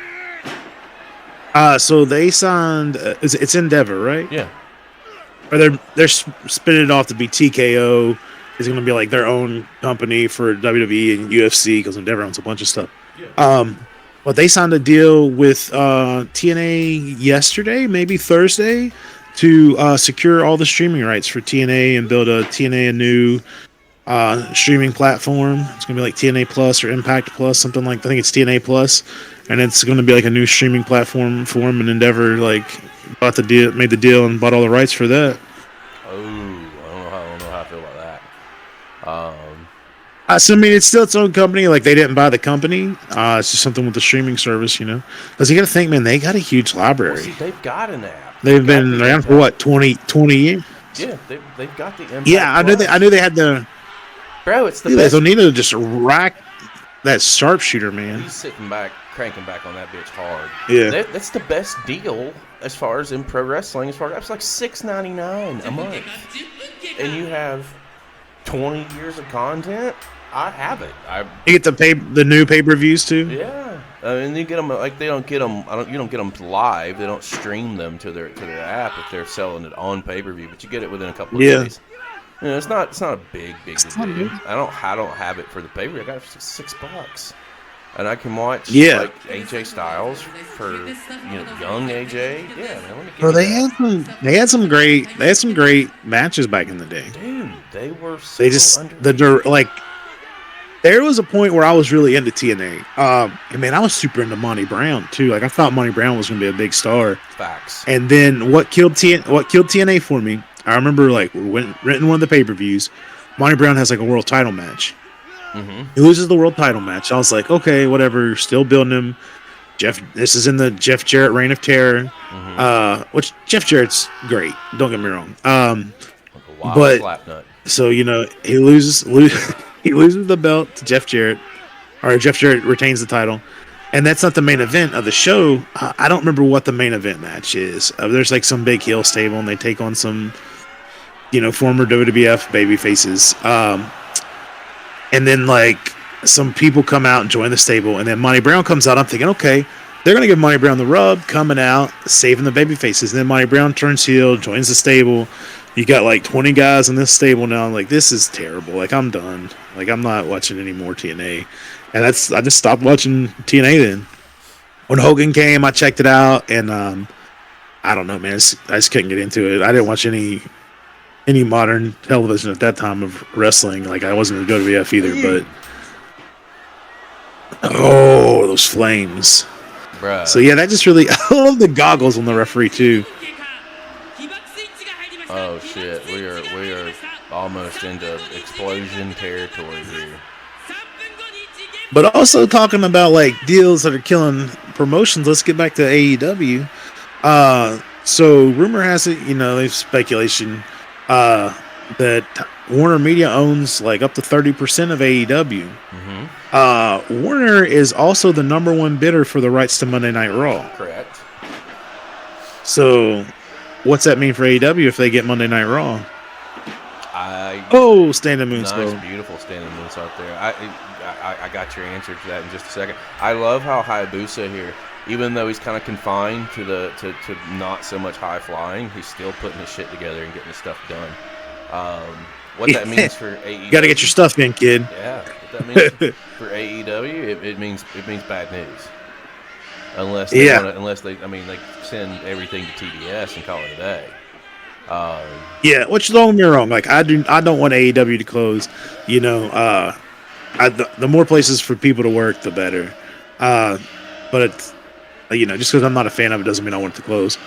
So they signed. It's Endeavor, right? Yeah. Or they're spinning it off to be TKO. It's going to be like their own company for WWE and UFC because Endeavor owns a bunch of stuff. Yeah. But they signed a deal with TNA yesterday, maybe Thursday, to secure all the streaming rights for TNA and build a new streaming platform. It's going to be like TNA Plus or Impact Plus, something like. I think it's TNA Plus, and it's going to be like a new streaming platform for them. And Endeavor bought the deal, made the deal, and bought all the rights for that. Oh, I don't know how I feel about that. So I mean, it's still its own company. Like they didn't buy the company. It's just something with the streaming service, Because you got to think, man, they got a huge library. Well, see, they've got an app. They've been around for what 20 years. Yeah, they've got the Impact. Yeah, I knew they had the. Bro, it's the best. Onita just rack that sharpshooter, man. He's sitting back, cranking back on that bitch hard. Yeah, that's the best deal as far as in pro wrestling. It's like $6.99 a month, and you have 20 years of content. I have it. You get the new pay-per-views too. Yeah, and you get them like they don't get them. You don't get them live. They don't stream them to their app if they're selling it on pay-per-view. But you get it within a couple of days. It's not a big deal. I don't have it for the pay-per-view. I got it for $6, and I can watch like AJ Styles for young AJ. Yeah, man. Let me get they had some great matches back in the day. Dude, they were. So there was a point where I was really into TNA. And man, I was super into Monty Brown too. Like I thought Monty Brown was going to be a big star. Facts. And then what killed TNA for me? I remember renting one of the pay-per-views. Monty Brown has like a world title match. Mm-hmm. He loses the world title match. I was like, okay, whatever. Still building him. This is in the Jeff Jarrett Reign of Terror. Mm-hmm. Which Jeff Jarrett's great. Don't get me wrong. So he loses the belt to Jeff Jarrett, or Jeff Jarrett retains the title, and that's not the main event of the show. I don't remember what the main event match is. There's like some big heel stable, and they take on some, former WWF baby faces. And then like some people come out and join the stable, and then Monty Brown comes out. I'm thinking, okay, they're gonna give Monty Brown the rub, coming out, saving the baby faces. And then Monty Brown turns heel, joins the stable. You got like 20 guys in this stable now. I'm like, this is terrible. Like, I'm done. Like, I'm not watching any more TNA. And I just stopped watching TNA then. When Hogan came, I checked it out, and I don't know, man. I just couldn't get into it. I didn't watch any modern television at that time of wrestling. Like, I wasn't going to WWF either, but those flames. Bruh. So yeah, that just really. I love the goggles on the referee too. Oh shit, we are almost into explosion territory here. But also talking about like deals that are killing promotions, let's get back to AEW. So rumor has it, there's speculation that Warner Media owns like up to 30% of AEW. Mm-hmm. Warner is also the number one bidder for the rights to Monday Night Raw. Correct. So, what's that mean for AEW if they get Monday Night Raw? Standing moonsault. Nice, beautiful standing moonsault there. I got your answer to that in just a second. I love how Hayabusa here, even though he's kind of confined to not so much high flying, he's still putting his shit together and getting his stuff done. What that means for AEW? You got to get your stuff in, kid. Yeah, what that means for AEW, it means bad news. Unless they they send everything to TBS and call it a day. Yeah, which don't get me wrong. Like I don't want AEW to close. You know, the more places for people to work, the better. But it's, you know, just because I'm not a fan of it doesn't mean I want it to close.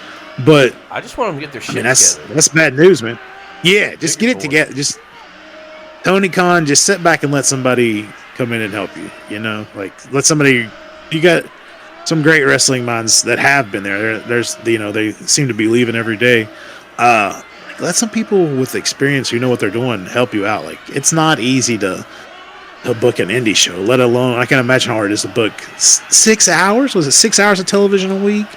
But I just want them to get their shit together. That's bad news, man. Yeah, just get it together. Just Tony Khan, just sit back and let somebody come in and help you. You know, like let somebody. You got some great wrestling minds that have been there. There's, you know, they seem to be leaving every day. Let some people with experience who know what they're doing help you out. Like it's not easy to book an indie show, let alone I can imagine how hard it is to book 6 hours. Was it 6 hours of television a week?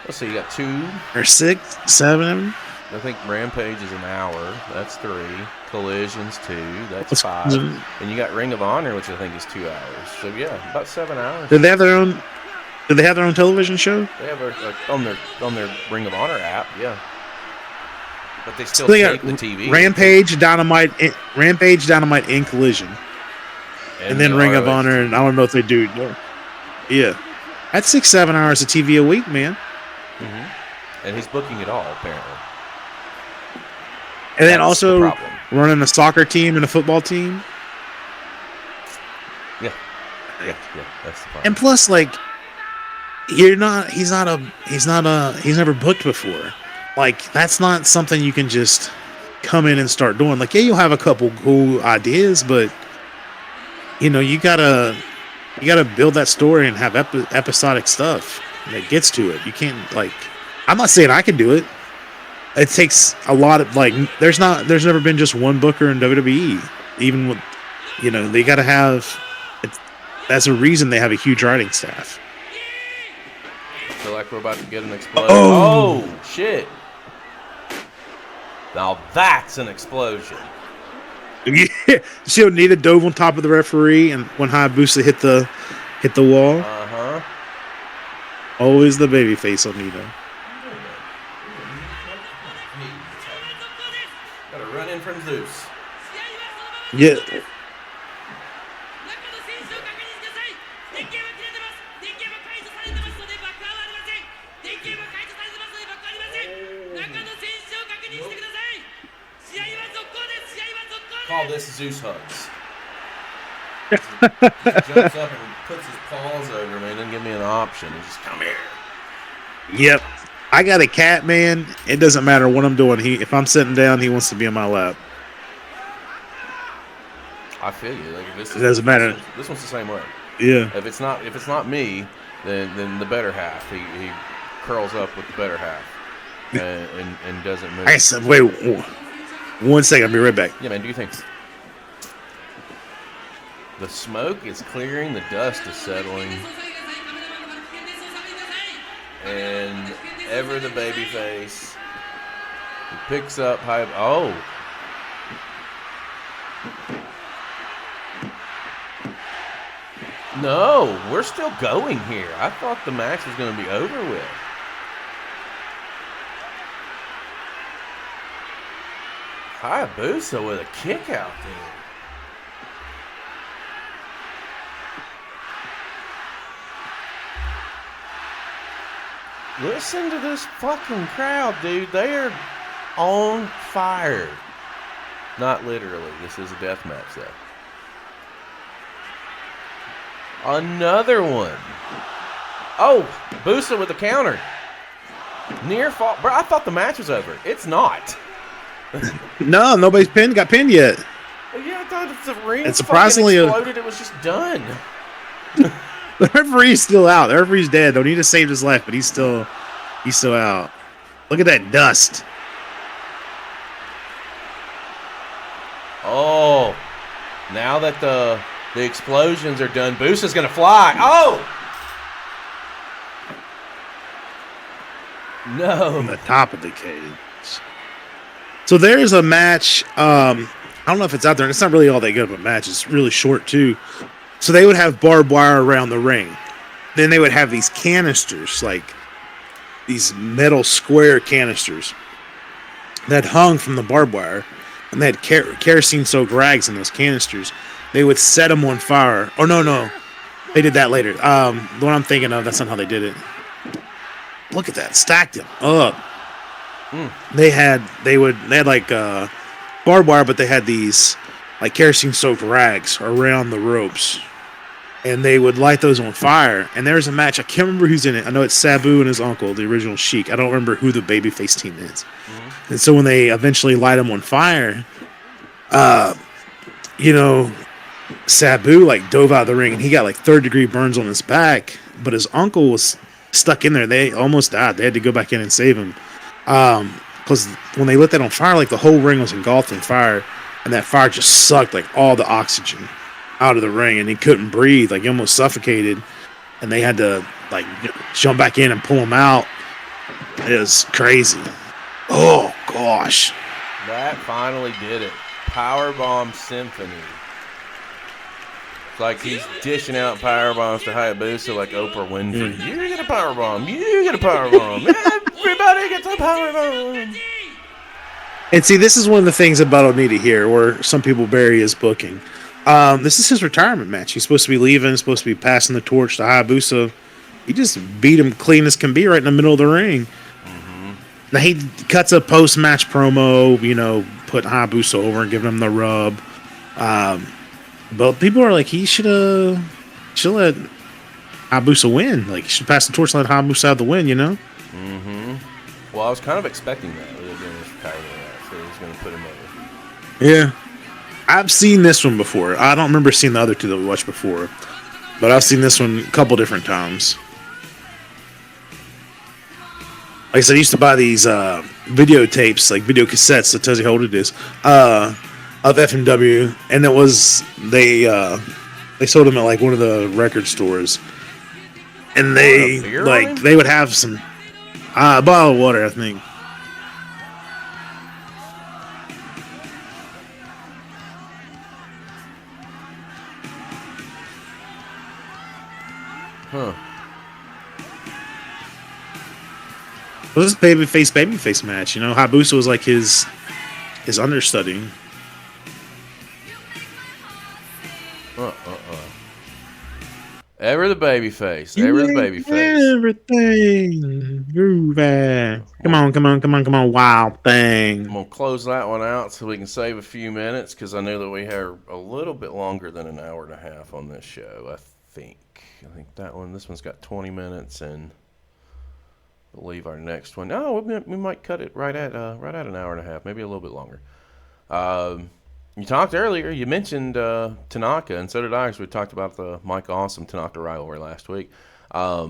Let's see, you got 2 or 6, 7. I think Rampage is an hour. That's 3. Collision's 2. That's 5. And you got Ring of Honor, which I think is 2 hours. So yeah, about 7 hours. Did they have their own? Did they have their own television show? They have on their Ring of Honor app, yeah. But they still take the TV. Rampage, Dynamite, and Collision, and then Ring of Honor, and I don't know if they do. Yeah, that's 6-7 hours of TV a week, man. Mm-hmm. And he's booking it all apparently. And then also running a soccer team and a football team. Yeah, that's the problem. And plus, like, he's never booked before. Like, that's not something you can just come in and start doing. Like, yeah, you'll have a couple cool ideas, but you know, you gotta build that story and have episodic stuff that gets to it. You can't, like, I'm not saying I can do it. It takes a lot of, like, there's never been just one booker in WWE. Even with, you know, they gotta have. That's a reason they have a huge writing staff. I feel like we're about to get an explosion. Oh shit! Now that's an explosion. Yeah, see, Onita dove on top of the referee, and when Hayabusa hit the wall. Always the babyface Onita. Got a run in from Zeus. Yeah. Call this Zeus hugs. He jumps up and puts his paws over me and doesn't give me an option. He just come here. Yep. I got a cat, man. It doesn't matter what I'm doing. If I'm sitting down, he wants to be on my lap. I feel you. Like, it doesn't matter. This one's the same way. Yeah. If it's not me, then the better half. He curls up with the better half and doesn't move. I said, wait 1 second. I'll be right back. Yeah, man. Do you think the smoke is clearing, the dust is settling, and ever the baby face, he picks up high. Oh. No, we're still going here. I thought the match was going to be over with. Hayabusa with a kick out there. Listen to this fucking crowd, dude. They are on fire. Not literally. This is a death match, though. Another one. Oh, Busa with the counter. Near fall. Bro, I thought the match was over. It's not. No, nobody's got pinned yet. Yeah, I thought it's the ring. And surprisingly, exploded. It was just done. The referee's still out. The referee's dead. Don't need to save his life, but he's still out. Look at that dust. Oh, now that the explosions are done, Busa's gonna fly. Oh, No. From the top of the cage. So there's a match. I don't know if it's out there. And it's not really all that good of a match. It's really short too. So they would have barbed wire around the ring. Then they would have these canisters, like these metal square canisters that hung from the barbed wire, and they had kerosene-soaked rags in those canisters. They would set them on fire. Oh no, they did that later. The one I'm thinking of, that's not how they did it. Look at that, stacked them up. They had like barbed wire, but they had these like kerosene-soaked rags around the ropes, and they would light those on fire. And there's a match. I can't remember who's in it. I know it's Sabu and his uncle, the original Sheik. I don't remember who the babyface team is. And so when they eventually light them on fire, Sabu like dove out of the ring, and he got like 3rd-degree burns on his back. But his uncle was stuck in there. They almost died. They had to go back in and save him. Because when they lit that on fire, like the whole ring was engulfed in fire, and that fire just sucked like all the oxygen out of the ring, and he couldn't breathe. Like he almost suffocated, and they had to like jump back in and pull him out. It was crazy. Oh gosh, That finally did it. Powerbomb Symphony. It's like he's dishing out powerbombs to Hayabusa like Oprah Winfrey. You get a powerbomb. You get a powerbomb. Everybody gets a powerbomb. And see, this is one of the things about Onita here, where some people bury his booking. This is his retirement match. He's supposed to be leaving, supposed to be passing the torch to Hayabusa. He just beat him clean as can be right in the middle of the ring. Now he cuts a post-match promo, put Hayabusa over and giving him the rub. But people are like, he should let Hayabusa win. Like, he should pass the torch and let Hayabusa have the win, Well, I was kind of expecting that with it being his retirement match. So he was going to put him over. Yeah. I've seen this one before. I don't remember seeing the other two that we watched before. But I've seen this one a couple different times. Like I said, I used to buy these videotapes, like video cassettes that tells you how old it is, of FMW, and it was they sold them at like one of the record stores, and they would have some a bottle of water, I think. Huh. Well, this is babyface match. Hayabusa was like his understudy. Ever the babyface. Ever the babyface. Everything. Groovy. Come on, wild thing. I'm going to close that one out so we can save a few minutes because I know that we have a little bit longer than an hour and a half on this show, I think. This one's got 20 minutes, and I believe our next one. No, we might cut it right at an hour and a half, maybe a little bit longer. You talked earlier. You mentioned Tanaka, and so did I, because we talked about the Mike Awesome Tanaka rivalry last week. I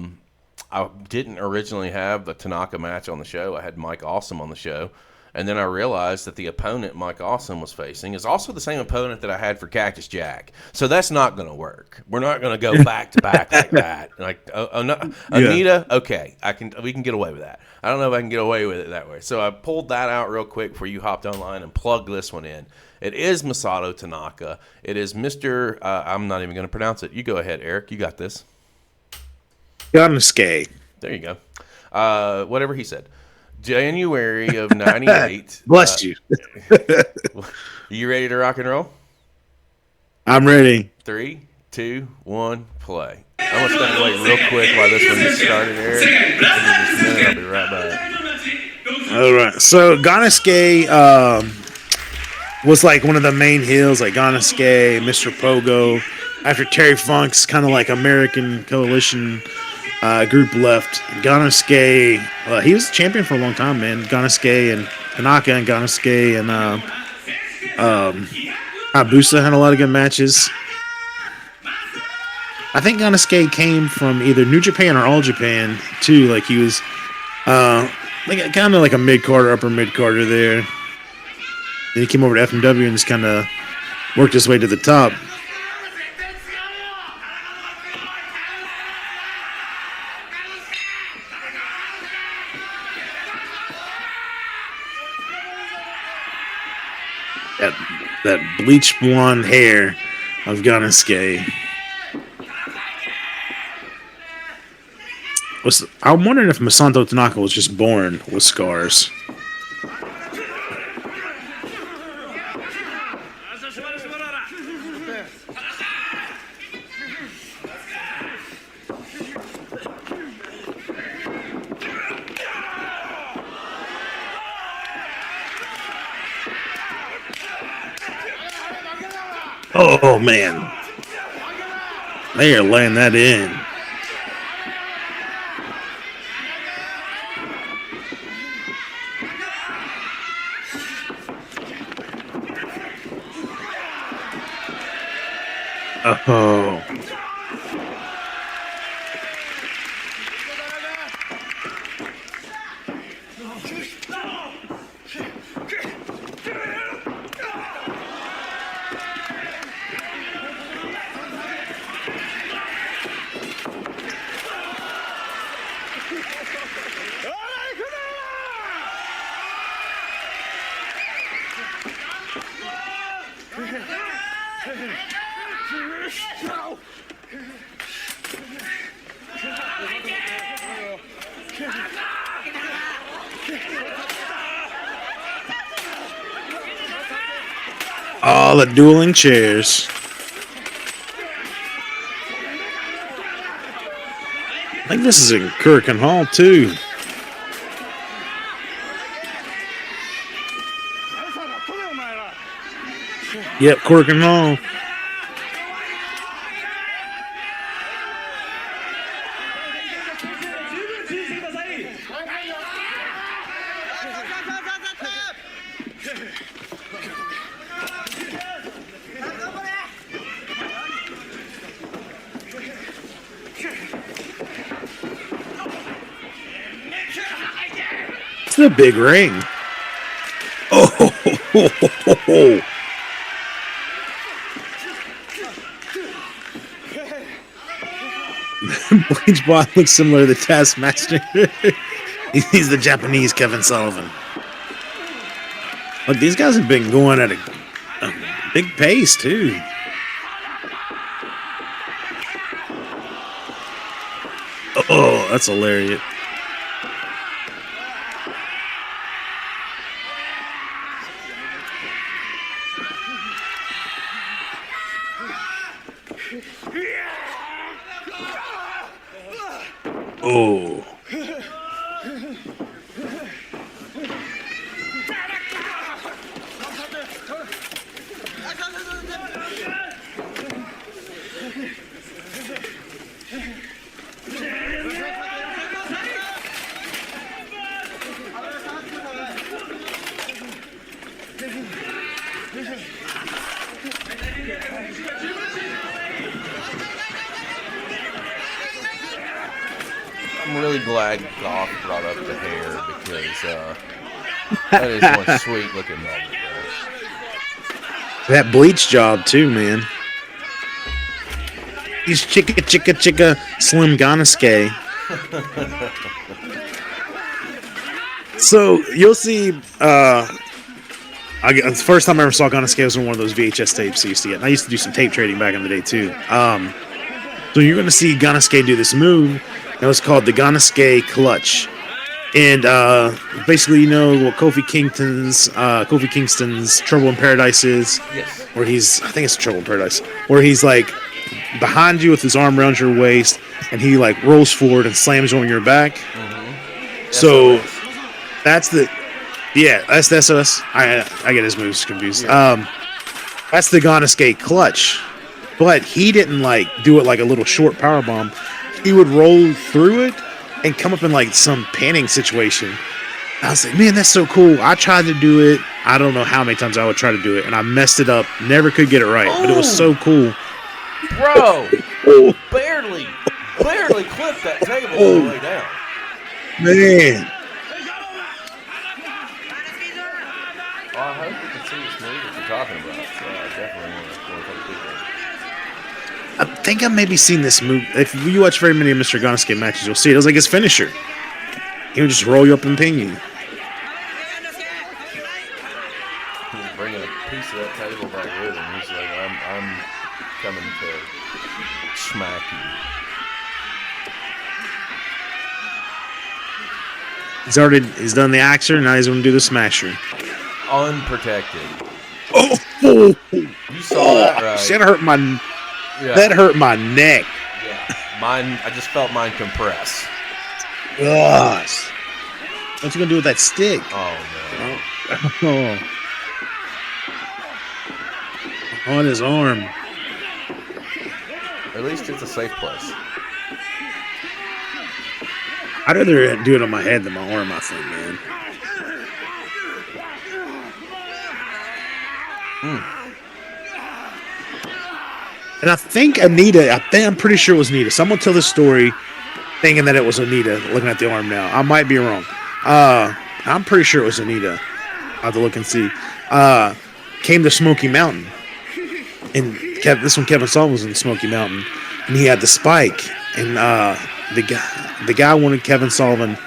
didn't originally have the Tanaka match on the show. I had Mike Awesome on the show. And then I realized that the opponent Mike Awesome was facing is also the same opponent that I had for Cactus Jack. So that's not going to work. We're not going to go back to back like that. Like Onita, okay, we can get away with that. I don't know if I can get away with it that way. So I pulled that out real quick before you hopped online and plugged this one in. It is Masato Tanaka. It is Mr. I'm not even going to pronounce it. You go ahead, Eric. You got this. Gannosuke. There you go. Whatever he said. January of 98. Bless you. You ready to rock and roll? I'm ready. 3, 2, 1, play. I'm going to step away real quick while this one gets started, Eric. Give me just a minute. I'll be right back. All right. So Gannosuke was like one of the main heels, like Gannosuke, Mr. Pogo. After Terry Funk's kind of like American Coalition group left, Gannosuke, he was champion for a long time, man. Gannosuke and Tanaka and Gannosuke and Hayabusa had a lot of good matches. I think Gannosuke came from either New Japan or All Japan too. Like he was like kind of like a mid-carder, upper mid-carder there. Then he came over to FMW and just kind of worked his way to the top. that bleached blonde hair of Gannosuke. I'm wondering if Masato Tanaka was just born with scars. Oh man, they are laying that in. Oh. All the dueling chairs. I think this is in Kurikan Hall too. Yep, Kurikan Hall. It's the big ring. Oh. Bleach Bot looks similar to the Taskmaster. He's the Japanese Kevin Sullivan. Look, these guys have been going at a big pace, too. Oh, that's hilarious. Oh. I'm really glad Goff brought up the hair because that is one sweet looking moment. That bleach job too, man. He's chicka Slim Gannosuke. So you'll see. The first time I ever saw Gannosuke was on one of those VHS tapes I used to get. And I used to do some tape trading back in the day too. So you're going to see Gannosuke do this move. That was called the Gannosuke Clutch. And basically, you know what Kofi Kingston's Trouble in Paradise is? Yes. Where I think it's Trouble in Paradise, where he's like behind you with his arm around your waist, and he like rolls forward and slams you on your back. Mm-hmm. So that's us. I get his moves confused. Yeah. That's the Gannosuke Clutch, but he didn't like do it like a little short power bomb. He would roll through it and come up in like some panning situation. I was like, man, that's so cool. I tried to do it. I don't know how many times I would try to do it, and I messed it up. Never could get it right, but it was so cool. Bro, barely clipped that table all the way down. Man. Well, I hope you can see this movie that you're talking about. So I definitely want to take a peek. I think I've maybe seen this move. If you watch very many of Mr. Gannosuke matches, you'll see it. It was like his finisher. He would just roll you up and ping you. He's bringing a piece of smack you. He's done the axer, now he's going to do the smasher. Unprotected. Oh, You saw that, right? That hurt my. Yeah. That hurt my neck. Yeah. Mine. I just felt mine compress. Gosh. What's he gonna do with that stick? Oh no. Oh. On his arm. At least it's a safe place. I'd rather do it on my head than my arm, I think, man. And I think Onita, I'm pretty sure it was Onita. Someone tell this story thinking that it was Onita, looking at the arm now. I might be wrong. I'm pretty sure it was Onita. I'll have to look and see. Came to Smoky Mountain. And this one, Kevin Sullivan was in Smoky Mountain. And he had the spike. And the guy wanted Kevin Sullivan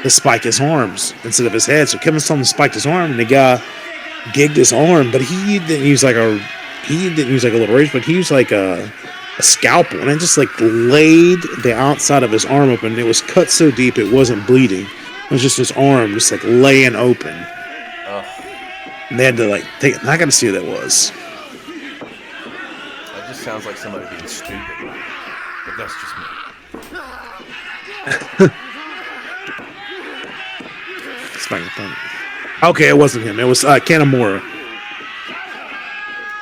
to spike his arms instead of his head. So Kevin Sullivan spiked his arm, and the guy gigged his arm, but he didn't use like a little razor, but he used like a scalpel, and it just like laid the outside of his arm open. It was cut so deep it wasn't bleeding. It was just his arm just like laying open. And they had to like take it. I got to see who that was. That just sounds like somebody being stupid, but that's just me. Okay, it wasn't him. It was Kanemura.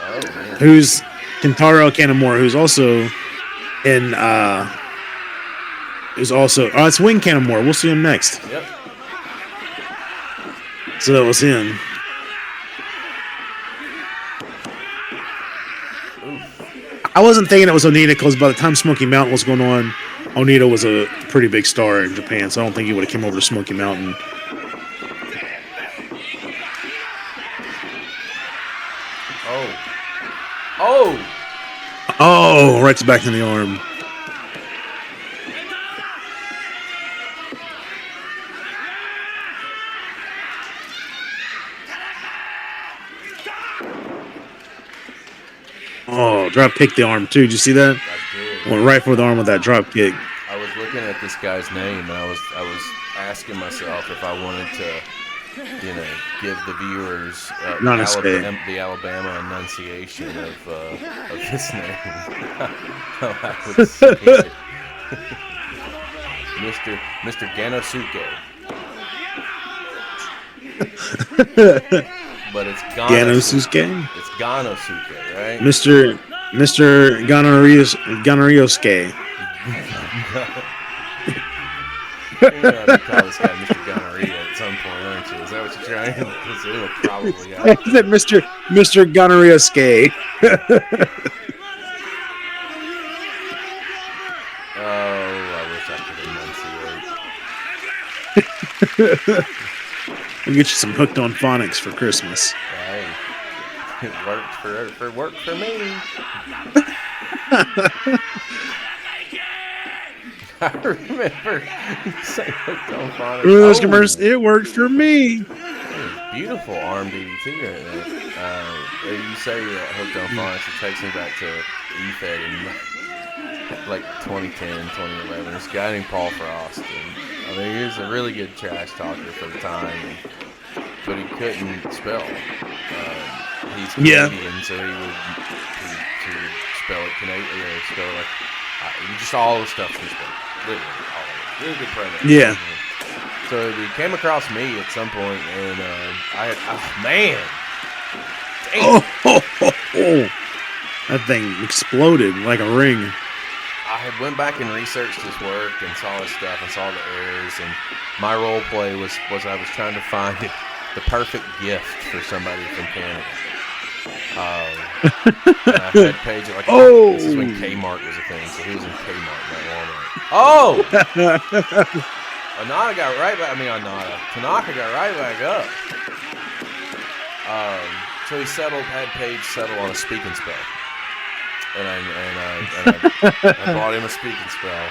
Oh man. Who's Kentaro Kanemura, who's also in it's Wing Kanemura. We'll see him next. Yep. So that was him. I wasn't thinking it was Onita because by the time Smoky Mountain was going on, Onita was a pretty big star in Japan, so I don't think he would have come over to Smoky Mountain. Oh, right to back in the arm. Oh, drop kick the arm too. Did you see that? I did. Went right for the arm with that drop kick. I was looking at this guy's name, and I was asking myself if I wanted to, give the viewers the Alabama enunciation of his name. How I would say it. Mr. Gannosuke. But it's Gannosuke. It's Gannosuke, right? Mr. Gannosuke. You're going to have to call this guy Mr. Gonorrhea at some point, aren't you? Is that what you're trying to do? It'll probably happen. Is it Mr. Gonorrhea-ske? Oh, I wish I could enunciate. We'll get you some Hooked on Phonics for Christmas. Hey, it worked for me. I remember saying Hooked on Phonics. Those commercials, it worked for me. Beautiful arm DDT right there. You say Hooked on Phonics, it takes me back to EFED in like 2010, 2011. This guy named Paul Frost. And, he was a really good trash talker for the time, but he couldn't spell. He's Canadian, so he would spell it Canadian, spell it like just all the stuff he spelled. Literally all of it. Really good premise. Yeah. So he came across me at some point, and I had, man. Oh, that thing exploded like a ring. I had went back and researched his work and saw his stuff and saw the errors, and my role play was I was trying to find the perfect gift for somebody from Canada. And I had Paige like, this is when Kmart was a thing, so he was in Kmart, not Walmart. Oh! Tanaka got right back up. So he had Paige settle on a speak and spell. And I bought him a speak and spell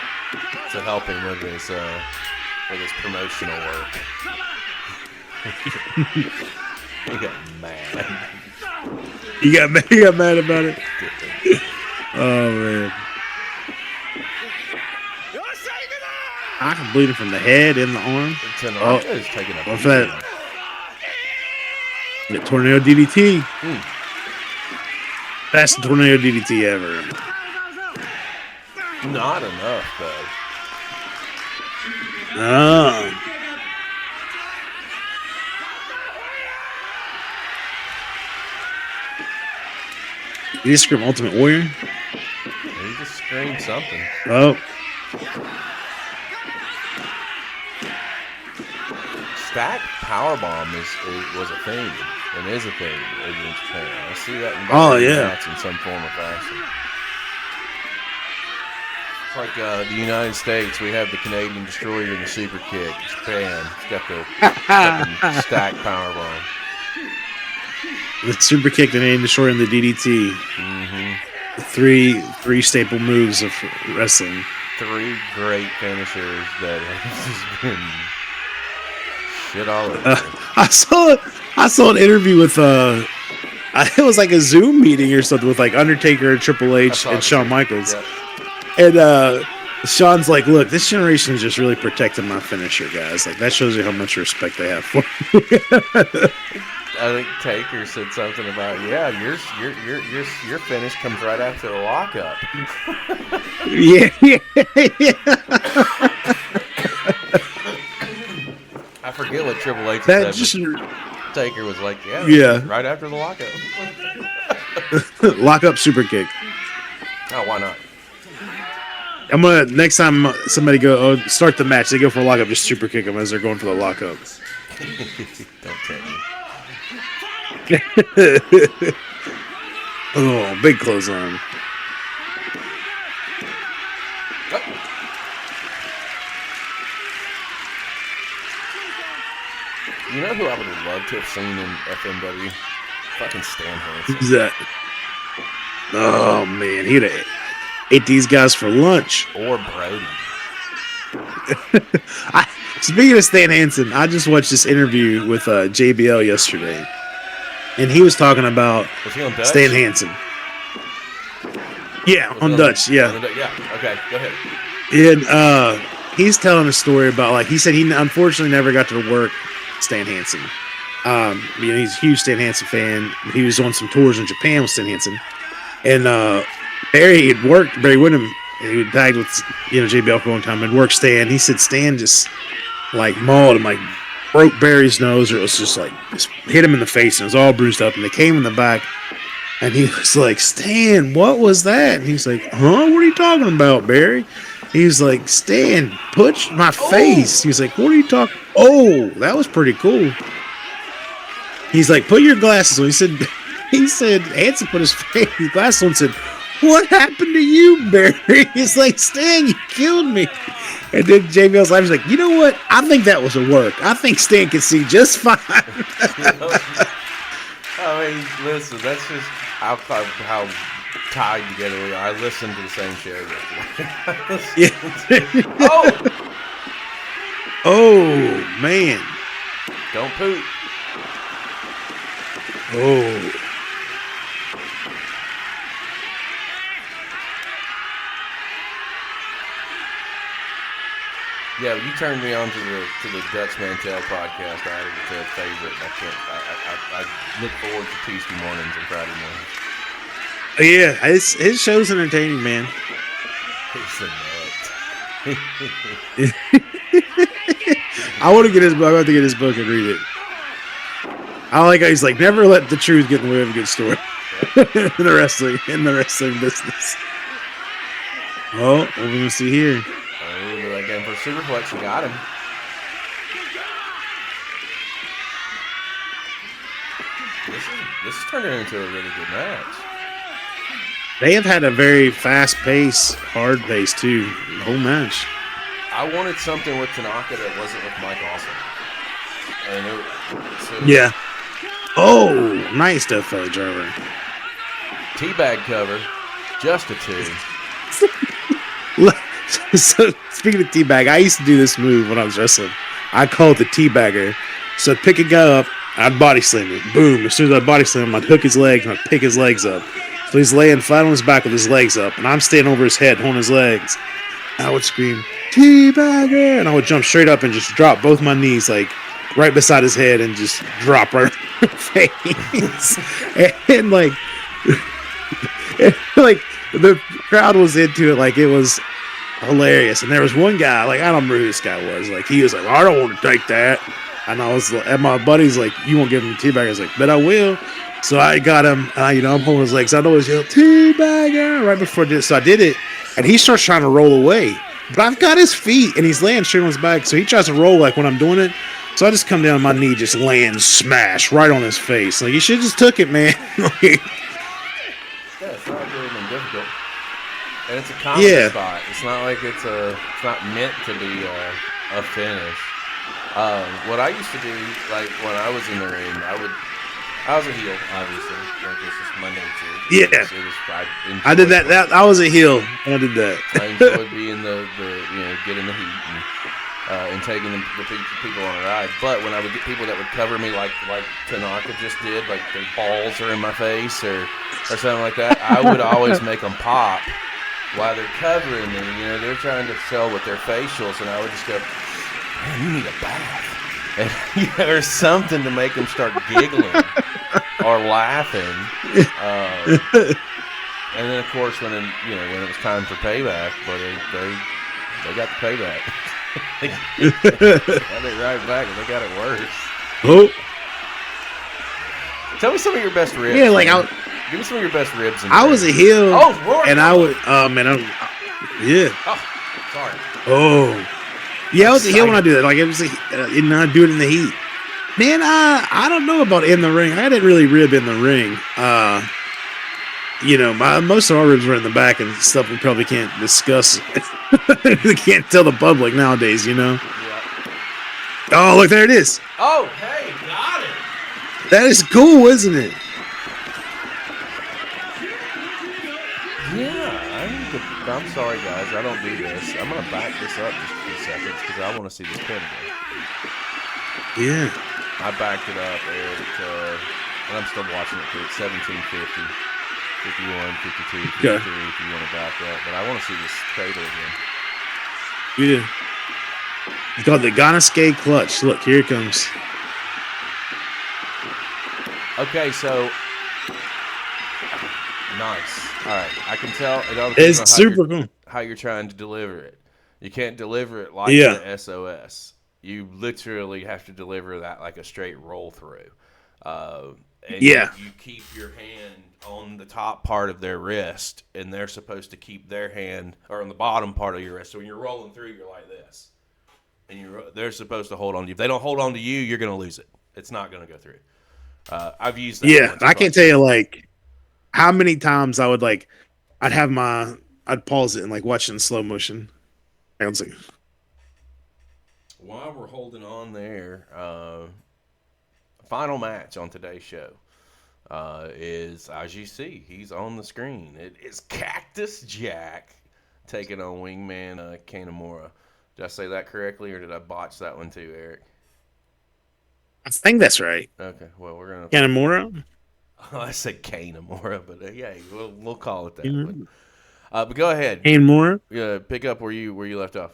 to help him with his promotional work. He got mad. You got mad about it? Oh, man. I'm bleeding from the head and the arm. Tanaka is taking a what's that? The tornado DDT. Best tornado DDT ever. Not enough, though. Oh. Did he scream Ultimate Warrior? He just screamed something. Oh. Stack powerbomb was a thing and is a thing in Japan. I see that in match in some form or fashion. It's like the United States, we have the Canadian Destroyer and the Super Kick. Japan, it's got the fucking stack powerbomb. The Super Kick, the Canadian Destroyer, and the DDT. Mm-hmm. Three staple moves of wrestling. 3 great finishers that have just been shit all over. I saw an interview with it was like a Zoom meeting or something with like Undertaker, Triple H, and Shawn Michaels. Yep. And Shawn's like, "Look, this generation is just really protecting my finisher, guys. Like that shows you how much respect they have for me." I think Taker said something about, your finish comes right after the lockup. yeah. I forget what Triple H said. Taker was like, right after the lockup. Lock up Super Kick. Oh, why not? I'm gonna next time somebody start the match, they go for a lockup, just Super Kick them as they're going for the lockup. Don't tempt me. Oh, big clothesline. You know who I would have loved to have seen in FMW? Fucking Stan Hansen. Who's that? Oh man, he'd have ate these guys for lunch. Or Brody. Speaking of Stan Hansen, I just watched this interview with JBL yesterday, and he was talking about Stan Hansen. Yeah, on Dutch. Yeah. Yeah. Okay, go ahead. And he's telling a story about he said he unfortunately never got to work Stan Hansen. He's a huge Stan Hansen fan. He was on some tours in Japan with Stan Hansen, and Barry Windham, he had tagged with JBL for a long time, and worked Stan. He said Stan just mauled him, broke Barry's nose, or it was just hit him in the face, and it was all bruised up. And they came in the back, and he was like, "Stan, what was that?" And he's like, "Huh? What are you talking about, Barry?" He's like, "Stan, punch my face." He's like, "What are you talking? Oh, that was pretty cool." He's like, "Put your glasses on." He said, Hansen put his glasses on and said, "What happened to you, Barry?" He's like, "Stan, you killed me." And then JBL's like, "You know what? I think that was a work. I think Stan can see just fine." I mean, listen, that's just how tied together we are. I listened to the same show yesterday. Oh, man. Don't poop. Oh. Yeah, you turned me on to the Dutch Mantel podcast. I added it to a favorite. I look forward to Tuesday mornings and Friday mornings. Yeah, his show's entertaining, man. He's a nut. I want to get his book. I have to get his book and read it. I like how he's like, never let the truth get in the way of a good story. in the wrestling business. Oh, what are we gonna see here? Again for Superplex, we got him. This is turning into a really good match. They have had a very fast pace, hard pace too, the whole match. I wanted something with Tanaka that wasn't with Mike Awesome. Yeah. Oh, nice Death Valley driver. Teabag cover, just a 2. So, speaking of teabag, I used to do this move when I was wrestling. I call it the teabagger. So, I'd pick a guy up, I'd body slam him. Boom. As soon as I body slam him, I'd hook his legs and I'd pick his legs up. So, he's laying flat on his back with his legs up, and I'm standing over his head, holding his legs. I would scream, "Teabagger!" And I would jump straight up and just drop both my knees, like, right beside his head and just drop right on his face. And, like, like, the crowd was into it. Like, it was hilarious. And there was one guy, like, I don't remember who this guy was. Like, he was like, I don't want to take that. And I was, and my buddy's like, you won't give him a teabagger? I was like, bet I will. So I got him, I'm pulling his legs. I'd always yell, teabagger, right before I did it. So I did it, and he starts trying to roll away. But I've got his feet, and he's laying straight on his back. So he tries to roll like when I'm doing it. So I just come down on my knee, just land smash right on his face. Like, you should have just took it, man. Yeah, it's not really been difficult. And it's a comedy spot. It's not like it's not meant to be a finish. What I used to do, like when I was in the ring, I was a heel, obviously. Like this is my nature. Yeah. I did that. I was a heel. I did that. I enjoyed being the getting the heat and taking the people on a ride. But when I would get people that would cover me like Tanaka just did, like their balls are in my face or something like that, I would always make them pop while they're covering me. They're trying to sell with their facials, and I would just go, man, you need a bath. And or something to make them start giggling or laughing. And then, of course, when it was time for payback, but they got the payback. They got it right back, and they got it worse. Oh. Tell me some of your best ribs. Yeah, like give me some of your best ribs. I was a heel. Oh, Lord. And I would, yeah. Oh, sorry. Oh. Yeah, I was a heel when I do that. Like, it was and I do it in the heat. Man, I don't know about in the ring. I didn't really rib in the ring. Most of our ribs were in the back and stuff we probably can't discuss. We can't tell the public nowadays, Yeah. Oh, look, there it is. Oh, hey, got it. That is cool, isn't it? Yeah, I'm sorry, guys. I don't do this. I'm going to back this up just a few seconds because I want to see this pin again. Yeah. I backed it up, Eric, and I'm still watching it too. It's 1750, 51, 52, 53 if you want to back up. But I want to see this cradle again. Yeah. It's called the Gannosuke clutch. Look, here it comes. Okay, so nice. All right, I can tell. It's super cool. How you're trying to deliver it. You can't deliver it like the SOS. You literally have to deliver that like a straight roll through. You keep your hand on the top part of their wrist, and they're supposed to keep their hand or on the bottom part of your wrist. So when you're rolling through, you're like this, and they're supposed to hold on to you. If they don't hold on to you, you're going to lose it. It's not going to go through. I've used that. Yeah, I can't tell you like how many times I'd pause it and like watch it in slow motion. I was like, while we're holding on there, final match on today's show is, as you see, he's on the screen. It is Cactus Jack taking on Wingman Kanemura. Did I say that correctly, or did I botch that one too, Eric? I think that's right. Okay, well, we're going to... Kanemura? Oh, I said Kanemura, but yeah, we'll call it that. But go ahead. Kanemura? Yeah, pick up where you left off.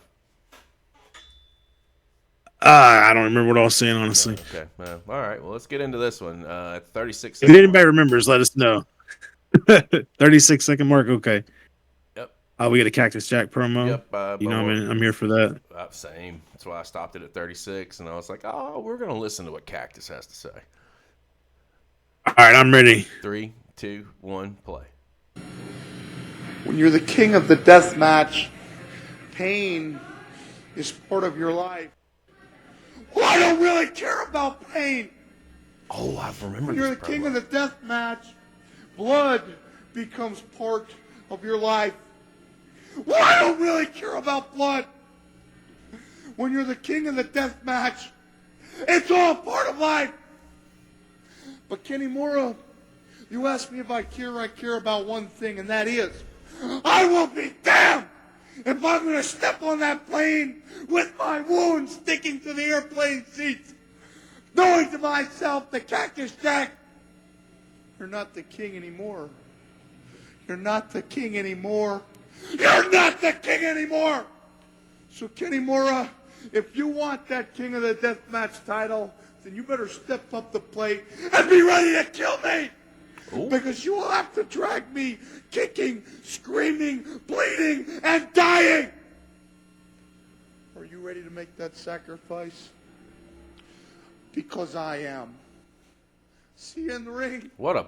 I don't remember what I was saying, honestly. Okay. All right. Well, let's get into this one. 36 seconds. If anybody remembers, let us know. 36-second mark. Okay. Yep. We get a Cactus Jack promo. Yep. I'm here for that. Same. That's why I stopped it at 36, and I was like, oh, we're going to listen to what Cactus has to say. All right, I'm ready. 3, 2, 1, play. When you're the king of the death match, pain is part of your life. Well, I don't really care about pain. Oh, I remember when you're the king of the death match, blood becomes part of your life. Well, I don't really care about blood. When you're the king of the death match, it's all part of life. But Kanemura, you asked me if I care about one thing, and that is, I will be damned if I'm going to step on that plane with my wounds sticking to the airplane seats, knowing to myself that Cactus Jack, you're not the king anymore. You're not the king anymore. You're not the king anymore. So Kanemura, if you want that King of the Deathmatch title, then you better step up the plate and be ready to kill me. Ooh. Because you will have to drag me kicking, screaming, bleeding, and dying. Are you ready to make that sacrifice? Because I am. See you in the ring. What a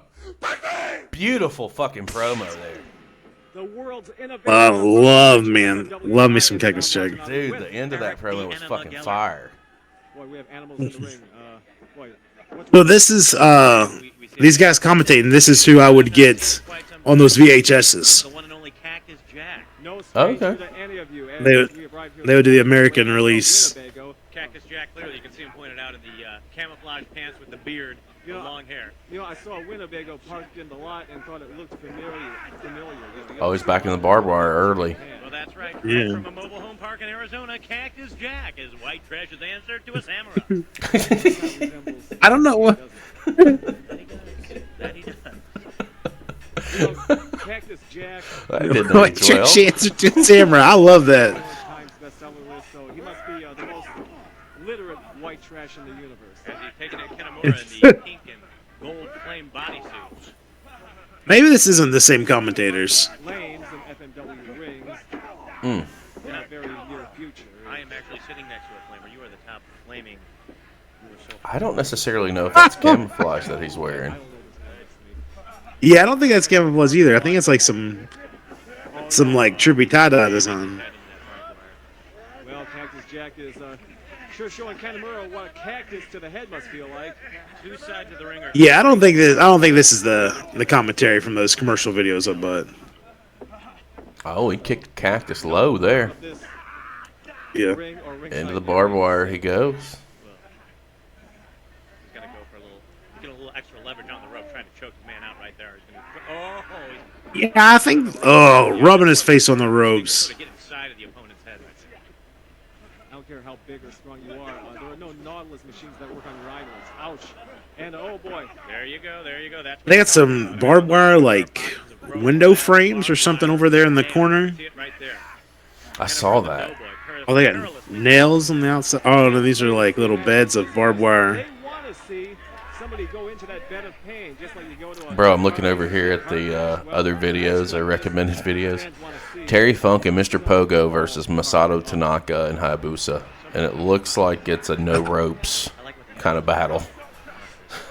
beautiful fucking promo there. The world's Love me some Cactus Jack. Dude, the end of that promo was fucking fire. Boy, we have animals in the ring. Boy, So this is these guys commentating. This is who I would get on those VHSs. The one and only Cactus Jack. no Okay. to any of you. They would do the American release. Cactus Jack, clearly you can see him pointed out in the camouflage pants with the beard and long hair. You know, I saw Winnebago parked in the lot and thought it looked familiar. Oh, he's back in the barbed wire early. Well, that's right. Yeah. From a mobile home park in Arizona, Cactus Jack is white trash's answer to a samurai. I don't know what. That he does. You know, Cactus Jack. That didn't What age well. chance to Samurai? I love that. Times bestseller list, so he must be the most literate white trash in the universe. As he's taking in Kanemura in the pink and gold flame bodysuit. Maybe this isn't the same commentators. Lanes and FMW rings Mm. in a very near future. I am actually sitting next to a flamer. You are the top flaming. You were so I don't necessarily know if that's camouflage that he's wearing. I don't know this guy. Yeah, I don't think that's camouflage either. I think it's like some like trippy tie-dye design. Well, Cactus Jack is sure showing Kanemura what a cactus to the head must feel like. two sides of the ring are Yeah, I don't think this is the commentary from those commercial videos of Bud. Oh, he kicked Cactus low there. This Yeah. ring or ring Into side the barbed barrier. wire he goes. He's gonna go for a little, get a little extra leverage on the rope, trying to choke the man out right there. He's gonna, Yeah, I think. Oh, rubbing his face on the ropes. sort of get inside of the opponent's head. I don't care how big or strong you are. There are no Nautilus machines that work on rhinos. Ouch. And oh boy. There you go, there you go. That's They got some barbed wire like window frames or something over there in the corner. See it right there. I saw that. Oh, they got nails on the outside. Oh no, these are like little beds of barbed wire. They want to see somebody go into that bed of pain, just like you go to a Bro, I'm looking over here at the other videos or recommended videos. Terry Funk and Mr. Pogo versus Masato Tanaka and Hayabusa. And it looks like it's a no ropes kind of battle.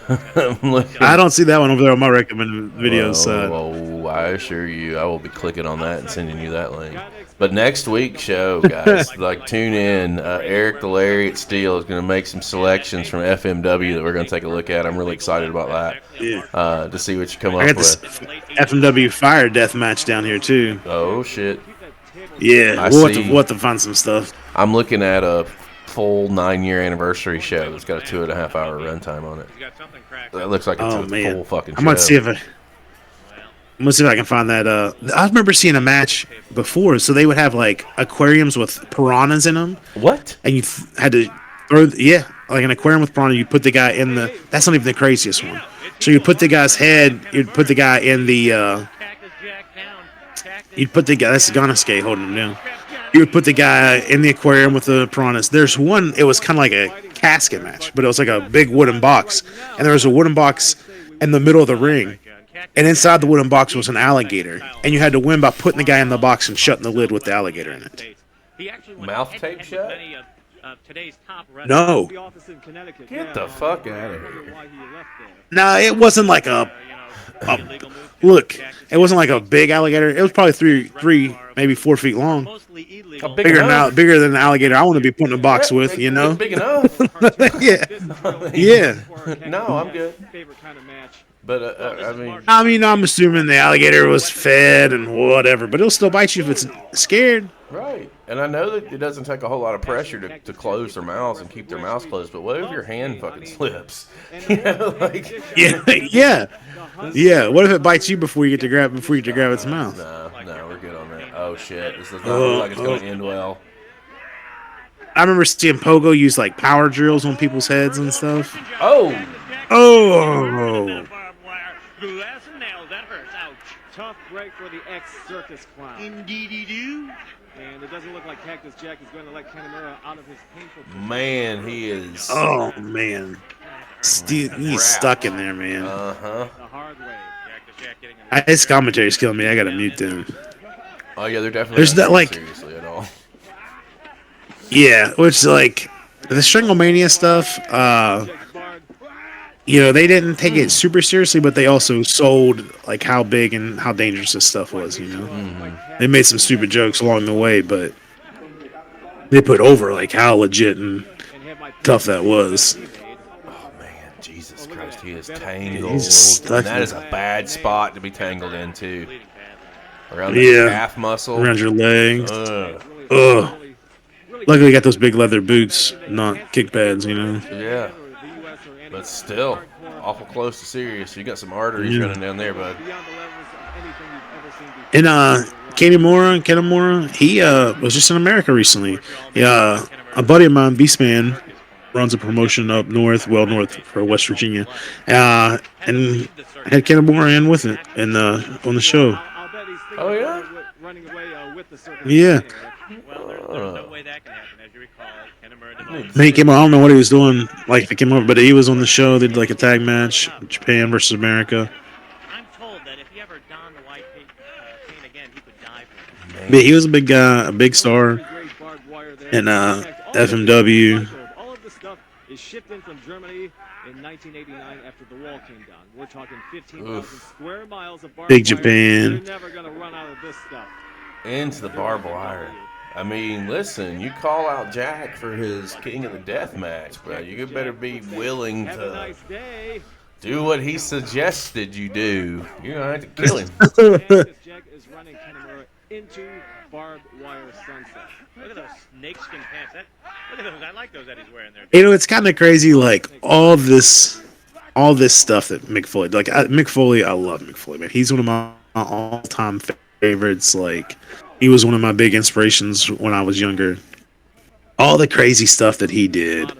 I'm looking. I don't see that one over there on my recommended videos. Oh, I assure you, I will be clicking on that and sending you that link. But next week's show, guys, like tune in. Eric the Lariat Steele is going to make some selections from FMW that we're going to take a look at. I'm really excited about that. To see what you come I up got this with. FMW Fire Death match down here too. Oh shit! Yeah, I we'll see. have to find some stuff. I'm looking at a full 9-year anniversary show. It's got a 2.5 hour runtime on it. You got something cracked. That looks like it's Oh a man, full fucking show. I'm gonna see if I can find that. I remember seeing a match before, so they would have like aquariums with piranhas in them, What? and you had to throw. Yeah, like an aquarium with piranha. You put the guy in the. That's not even the craziest one. So you put the guy's head. You'd put the guy in the. Cactus Jack down. Cactus You'd put the guy. That's Gannosuke holding him down. You would put the guy in the aquarium with the piranhas. There's one. It was kind of like a casket match, but it was like a big wooden box, and there was a wooden box in the middle of the ring, and inside the wooden box was an alligator, and you had to win by putting the guy in the box and shutting the lid with the alligator in it. He actually went Mouth head-to-head tape with shut? many of today's top wrestlers. No, The office in Connecticut. Get yeah, the fuck out of I wonder here. why he left there. no, it wasn't like a. Illegal move. Look, it wasn't like a big alligator. It was probably three, maybe 4 feet long. Mostly illegal. big Bigger enough. bigger than the alligator I want to be put in a box with, you know? Big enough. Yeah. This is really Yeah. for Cactus No, I'm Jack's good. Favorite kind of match. But I mean, I mean, I'm assuming the alligator was fed and whatever, but it'll still bite you if it's scared. right. And I know that it doesn't take a whole lot of pressure to close their mouths and keep their mouths closed. But what if your hand fucking slips? You know, like. Yeah, yeah, yeah. What if it bites you before you get to grab its mouth? No, we're good on that. Oh shit, this does not look like it's going to end well. I remember seeing Pogo use like power drills on people's heads and stuff. Oh, Oh, Glass and nails, that hurts. Ouch. tough break for the ex-circus clown. Indeedy do. And it doesn't look like Cactus Jack is going to let Kanemura out of his painful position. Man, he is. Oh man, he's stuck in there, man. Uh-huh. The hard way. Cactus Jack getting in His commentary's killing me. I gotta mute them. Oh, yeah, they're definitely There's not that, like- taking it seriously at all. Yeah, which like the Stringomania stuff. You know, they didn't take it super seriously, but they also sold like how big and how dangerous this stuff was. You know, they made some stupid jokes along the way, but they put over like how legit and tough that was. Oh, man, Jesus Christ, he is tangled. He's stuck And that in- is a bad spot to be tangled into. Around the Yeah. calf muscle. Around your legs. Ugh. Ugh. Luckily, you got those big leather boots, not kick pads. You know. Yeah. But still, awful close to serious. You got some arteries running down there, bud. And Kanemura, he was just in America recently. Yeah, a buddy of mine, Beastman, runs a promotion up north, well north for West Virginia, and had Kanemura in with it and on the show. Oh, yeah? Yeah. Well, there's no way that can happen. As you recall, Kanemura developed He came. I don't know what he was doing. Like, he came over, but he was on the show. They did like a tag match, Japan versus America. I'm told that if he ever donned the white paint again, he could die for it. But he was a big guy, a big star in FMW. All of this stuff is shipped in from Germany in 1989 after the wall came down. We're talking 15,000 square miles of barbed Big wire. Japan. You're never going to run out of this stuff. Into the barbed wire. I mean, listen, you call out Jack for his King of the Death match, bro. You better be willing Have a to nice day. do what he suggested you do. You're going to have to kill him. Cactus Jack is running Kanemura into barbed wire sunset. Look at those snakeskin pants. Look at those. I like those that he's wearing there. You know, it's kind of crazy. Like all this stuff that Mick Foley, like Mick Foley, I love Mick Foley, man. He's one of my all-time favorites. Like, he was one of my big inspirations when I was younger. All the crazy stuff that he did,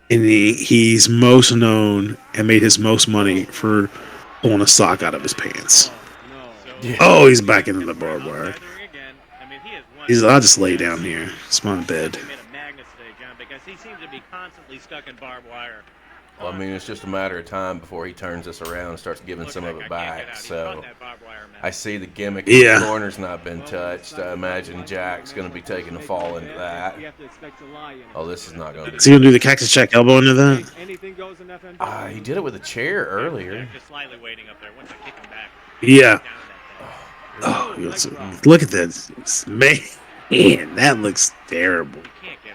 and he's most known and made his most money for pulling a sock out of his pants. Oh, he's back into the barbed wire. I'll just lay down here. It's my bed. He made a magnet today, John, because he seems to be constantly stuck in barbed wire. Well, I mean, it's just a matter of time before he turns this around and starts giving some of it back. So I see the gimmick. Yeah. The corner's not been touched. I imagine Jack's going to be taking a fall into that. Oh, this is not going to be. Is he gonna do the Cactus Jack elbow into that? Anything goes in FMW. He did it with a chair earlier. Just slightly waiting up there. Once I kick him back. Yeah. Down Oh, look at this, man. That looks terrible.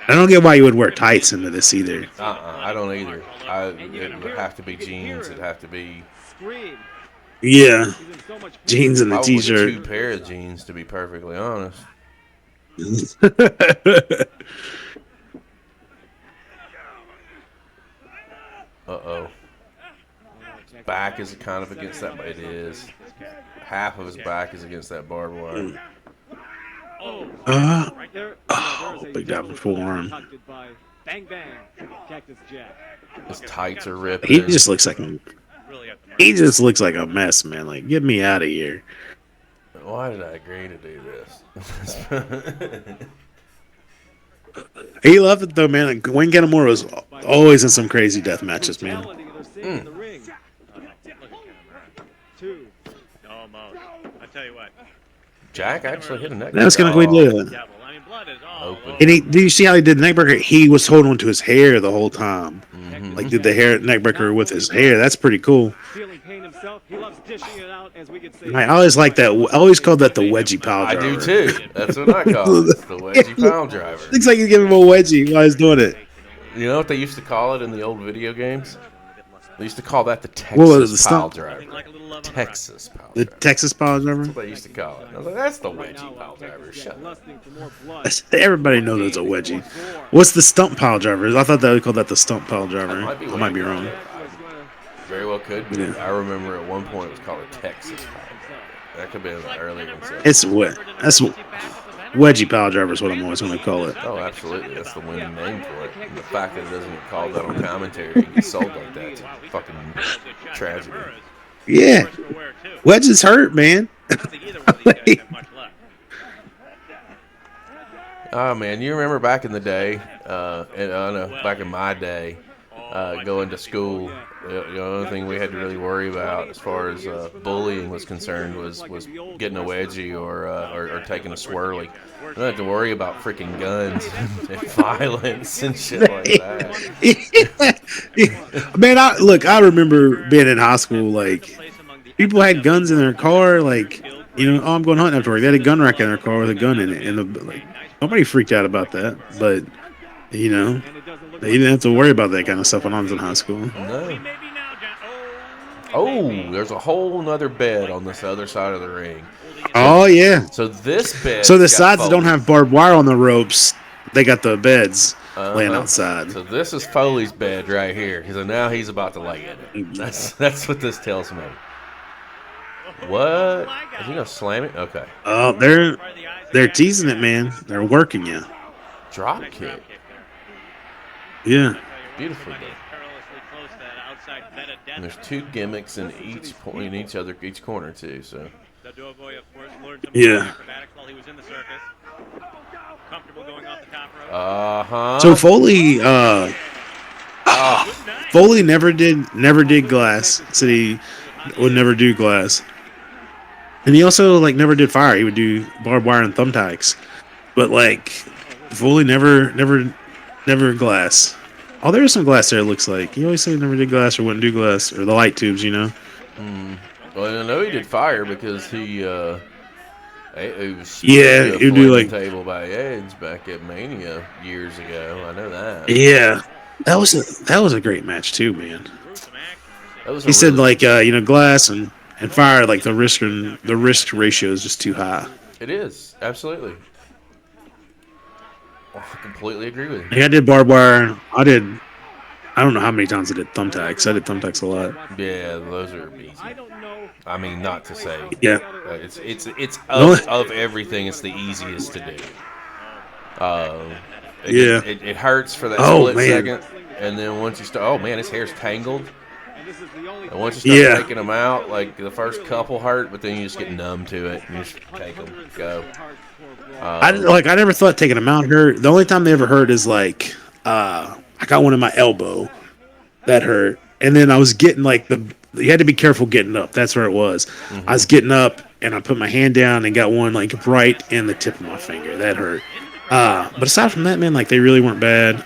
I don't get why you would wear tights into this either. I don't either. It would have to be jeans. It'd have to be. Scream. Yeah, He's in so much jeans and the Probably t-shirt. 2 pair of jeans, to be perfectly honest. Uh-oh. Back is kind of against that. It is. Half of his back is against that barbed wire. right there. Big down forearm. Bang bang. Cactus Jack. His tights are ripping. He just looks like a mess, man. Like, get me out of here. Why did I agree to do this? He loved it though, man. Like, Wayne Gannosuke was always in some crazy death matches, man. Almost. I tell you what. Jack actually hit a neck. That's kind of cool. Devil. I mean, blood is all Open. over. And did you see how he did the neckbreaker? He was holding onto his hair the whole time. Like, did the hair neckbreaker with his hair. That's pretty cool. Feeling pain himself. He loves dishing it out, as we could say. I always like that. I always called that the wedgie pile I driver. do too. That's what I call it. The wedgie pile driver. Looks like he's giving him a wedgie while he's doing it. You know what they used to call it in the old video games? They used to call that the What was it, Texas the pile stump? driver. Like a little love on the Texas pile The driver. Texas pile driver? That's what they used to call it. I was like, that's the wedgie pile driver. Shut up. Lusting for more blood. Everybody knows it's a wedgie. What's the stump pile driver? I thought they called that the stump pile driver. That I might be wrong. Very well could be. Yeah. I remember at one point it was called a Texas pile driver. That could be an earlier one. So. It's what? That's wedgie pile driver is what I'm always going to call it. Oh, absolutely. That's the winning name for it. And the fact that it doesn't get called that on commentary and get sold like that is a fucking tragedy. Yeah, Worse for wear, too. wedges hurt, man. I don't think either one of these guys have much luck. Oh man, you remember back in the day, and I know back in my day, going to school, the only thing we had to really worry about as far as bullying was concerned was getting a wedgie or taking a swirly. We didn't have to worry about freaking guns and violence and shit like that. Man, I remember being in high school, like, people had guns in their car, like, oh, I'm going hunting after work. They had a gun rack in their car with a gun in it, and like, nobody freaked out about that. But they didn't have to worry about that kind of stuff when I was in high school. No. Oh, there's a whole nother bed on this other side of the ring. Oh yeah. So this bed. So the sides that don't have barbed wire on the ropes, they got the beds laying outside. So this is Foley's bed right here, because now he's about to lay in it. That's what this tells me. What? Is he gonna slam it? Okay. Oh, they're teasing it, man. They're working you. Drop kick. Yeah. Beautifully done. And there's two gimmicks in each corner too. So. Yeah. So Foley never did glass. Said he would never do glass. And he also like never did fire. He would do barbed wire and thumbtacks. But like Foley never glass. Oh, there is some glass there, it looks like. He always said he never did glass or wouldn't do glass, or the light tubes, Well, I know he did fire because he was he would do like table by Edge back at Mania years ago. I know that. Yeah, that was a great match too, man. He said like glass and fire, like the risk ratio is just too high. It is absolutely. I completely agree with you. Like I did barbed wire. I don't know how many times I did thumbtacks. I did thumbtacks a lot. Yeah, those are easy. I mean, not to say. Yeah. It's of everything, it's the easiest to do. It hurts for that split second, and then once you start, oh man, his hair's tangled. And once you start taking them out, like the first couple hurt, but then you just get numb to it and you just take them, go. I never thought taking them out hurt. The only time they ever hurt is like I got one in my elbow that hurt, and then I was getting like you had to be careful getting up. That's where it was. Mm-hmm. I was getting up and I put my hand down and got one like right in the tip of my finger. That hurt. But aside from that, man, like they really weren't bad.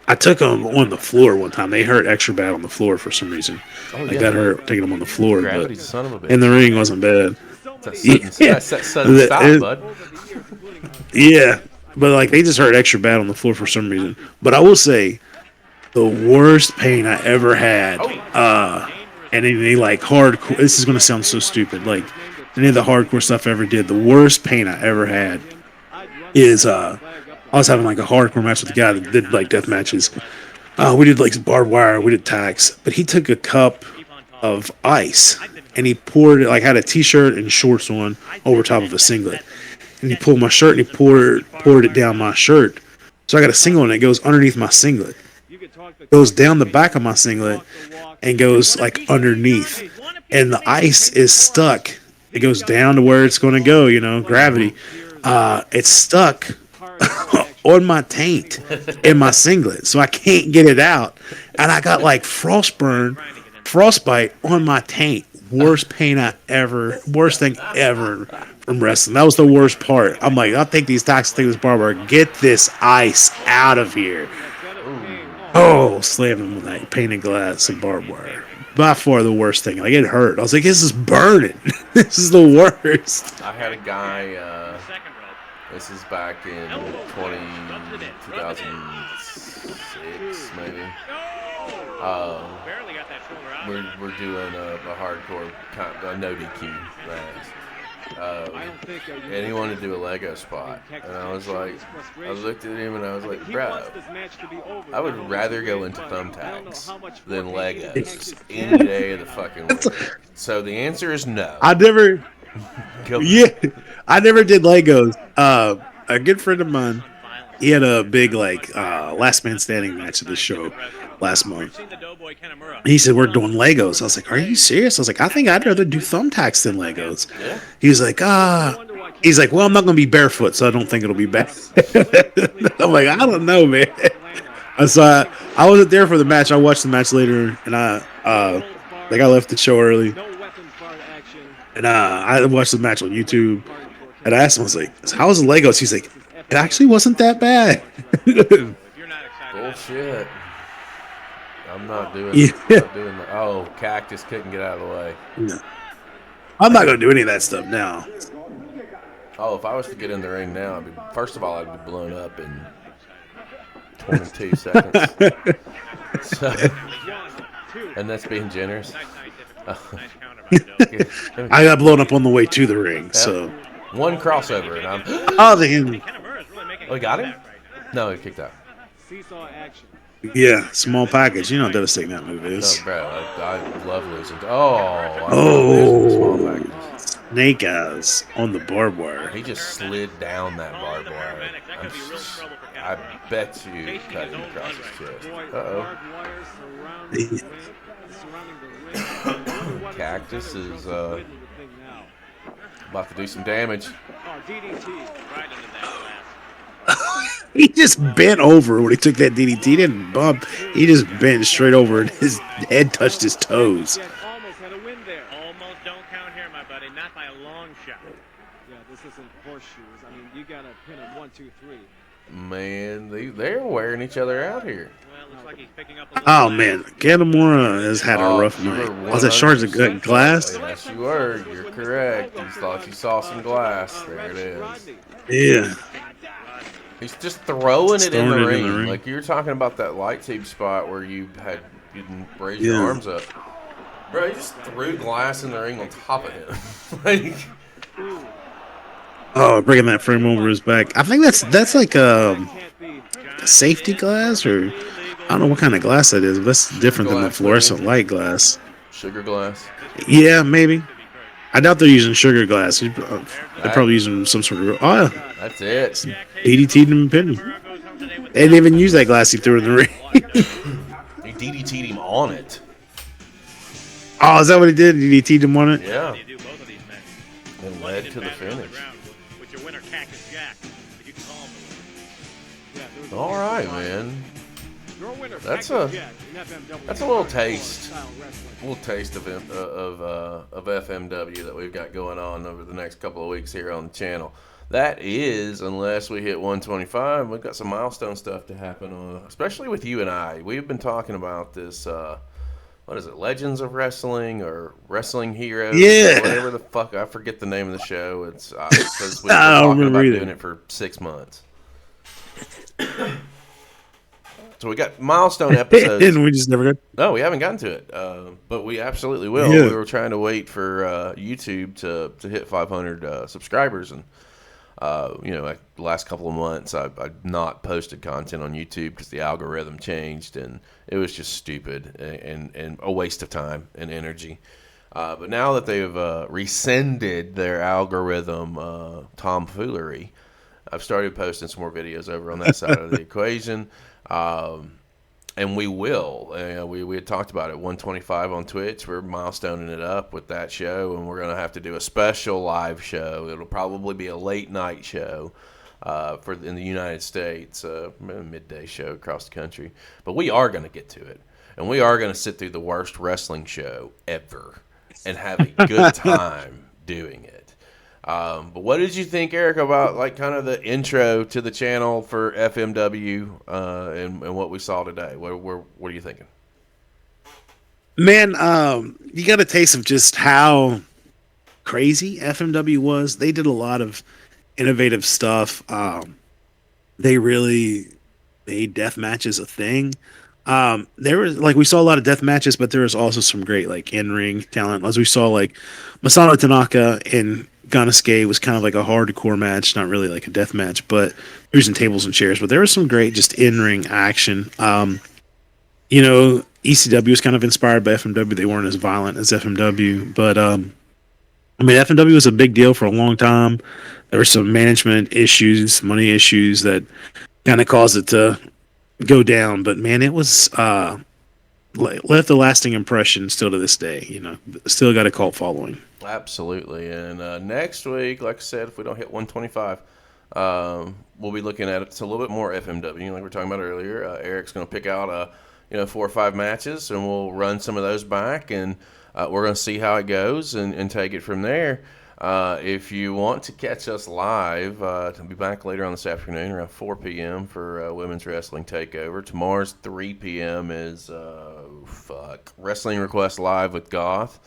I took them on the floor one time. They hurt extra bad on the floor for some reason. That hurt taking them on the floor. But son of a bitch. In the ring wasn't bad. That's sudden stop, bud. Yeah, but like they just hurt extra bad on the floor for some reason. But I will say, the worst pain I ever had, and any like hardcore. This is gonna sound so stupid. Like any of the hardcore stuff I ever did, the worst pain I ever had is I was having like a hardcore match with a guy that did like death matches. We did like barbed wire, we did tacks, but he took a cup of ice and he poured it, like had a t-shirt and shorts on over top of a singlet. And he pulled my shirt and he poured it down my shirt. So I got a singlet and it goes underneath my singlet. Goes down the back of my singlet and goes like underneath. And the ice is stuck. It goes down to where it's going to go, gravity. It's stuck on my taint in my singlet. So I can't get it out. And I got like frostbite on my taint. Worst thing ever from wrestling. That was the worst part. I'm like, I'll take these tacks, take this barber, get this ice out of here. Oh, slamming with that painted glass and barbed wire. By far the worst thing. Like it hurt. I was like, this is burning. This is the worst. I had a guy. This is back in 2006, maybe. We're doing a hardcore no DQ match. And he wanted to do a Lego spot. And I was like, I looked at him and I was like, bro, I would rather go into thumbtacks than Legos any day of the fucking week. So the answer is no. I never did Legos. A good friend of mine, he had a big last man standing match at the show. last month. Seen the doughboy Kanemura. He said, we're doing Legos. I was like, are you serious? I was like, I think I'd rather do thumbtacks than Legos. Yeah. He was like, he's like, well, I'm not going to be barefoot, so I don't think it'll be bad. I'm like, I don't know, man. So I wasn't there for the match. I watched the match later, and I left the show early. And I watched the match on YouTube, and I asked him, I was like, how was the Legos? He's like, it actually wasn't that bad. If you're not excited, Bullshit. I'm not doing. Yeah. Not doing the, oh, Cactus couldn't get out of the way. No. I'm not going to do any of that stuff now. Oh, if I was to get in the ring now, first of all, I'd be blown up in 22 seconds. So, and that's being generous. nice counter by the dough. I got blown up on the way to the ring, so. One crossover, and I'm. Oh, the him. Kanemura's really making Oh, he got him? comeback right now. No, he kicked out. Seesaw action. Yeah, small package. You know how devastating that move No, is. bro, I love losing. Oh, I love Oh. losing small packages. Snake eyes on the barbed wire. He just slid down that barbed wire. That could be real trouble for I Kanemura. bet you cut him across his chest. Boy, Uh-oh. barbed wire surrounding the ring. Cactus is Winning the thing now. about to do some damage. Oh, DDT. Right into that glass. He just bent over when he took that DDT. He didn't bump. He just bent straight over, and his head touched his toes. Again, almost had a win there. Almost don't count here, my buddy. Not by a long shot. Yeah, this isn't horseshoes. I mean, you gotta pin him 1, 2, 3. Man, they're wearing each other out here. Well, looks like he's picking up a little Oh, slack. man. Kanemura has had a rough you night. were Was that shards of 100% glass? Yes, you were. You're correct. You thought you saw some glass. There it is. Yeah. He's just throwing it in Throwing the it in ring. the ring. Like you were talking about that light tube spot where you didn't raise your Yeah. arms up. Bro, he just threw glass in the ring on top of him. Like, Oh, bringing that frame over his back. I think that's like a Can't be. safety glass, or I don't know what kind of glass that is. But that's different than the Glass, fluorescent maybe. light glass. sugar glass. Yeah, maybe. I doubt they're using sugar glass. They're probably using some sort of. Oh, yeah. That's it. DDT'd him and pinned him. Kanemura goes home today with They didn't even use that glass he threw in the ring. He DDT'd him on it. Oh, is that what he did? DDT'd him on it? Yeah. You do both of these matches. And led to the Batter on finish. ground with your winner, Cactus Jack. If you can call him the winner. Yeah, there was All right, man. Your winner, That's Cactus a- Jack in FMW that's a little taste. style wrestling. A little taste of FMW that we've got going on over the next couple of weeks here on the channel. That is, unless we hit 125, we've got some milestone stuff to happen on, especially with you and I. We've been talking about this. What is it? Legends of Wrestling or Wrestling Heroes? Yeah. Whatever the fuck. I forget the name of the show. It's because we've been I don't talking about remember either. doing it for 6 months. So we got milestone episodes. And we just never got. No, we haven't gotten to it, but we absolutely will. Yeah. We were trying to wait for YouTube to hit 500 subscribers, and like the last couple of months, I've not posted content on YouTube because the algorithm changed, and it was just stupid and a waste of time and energy. But now that they've rescinded their algorithm tomfoolery, I've started posting some more videos over on that side of the equation. And we will. We had talked about it. 125 on Twitch. We're milestoning it up with that show, and we're going to have to do a special live show. It'll probably be a late night show in the United States, midday show across the country. But we are going to get to it, and we are going to sit through the worst wrestling show ever and have a good time doing it. But what did you think, Eric, about like kind of the intro to the channel for FMW and what we saw today? What are you thinking? Man, you got a taste of just how crazy FMW was. They did a lot of innovative stuff. They really made death matches a thing. There was we saw a lot of death matches, but there was also some great in-ring talent. As we saw Masato Tanaka and Gannosuke was kind of like a hardcore match, not really like a death match, but using tables and chairs. But there was some great just in-ring action. ECW was kind of inspired by FMW. They weren't as violent as FMW, but FMW was a big deal for a long time. There were some management issues, money issues that kind of caused it to go down. But man, it was left a lasting impression still to this day. You know, still got a cult following. Absolutely. And next week, like I said, if we don't hit 125, we'll be looking at it's a little bit more FMW, like we were talking about earlier. Eric's going to pick out 4 or 5 matches, and we'll run some of those back, and we're going to see how it goes and take it from there. If you want to catch us live, to be back later on this afternoon around 4 p.m. for Women's Wrestling Takeover. Tomorrow's 3 p.m. is Wrestling Request Live with Goth.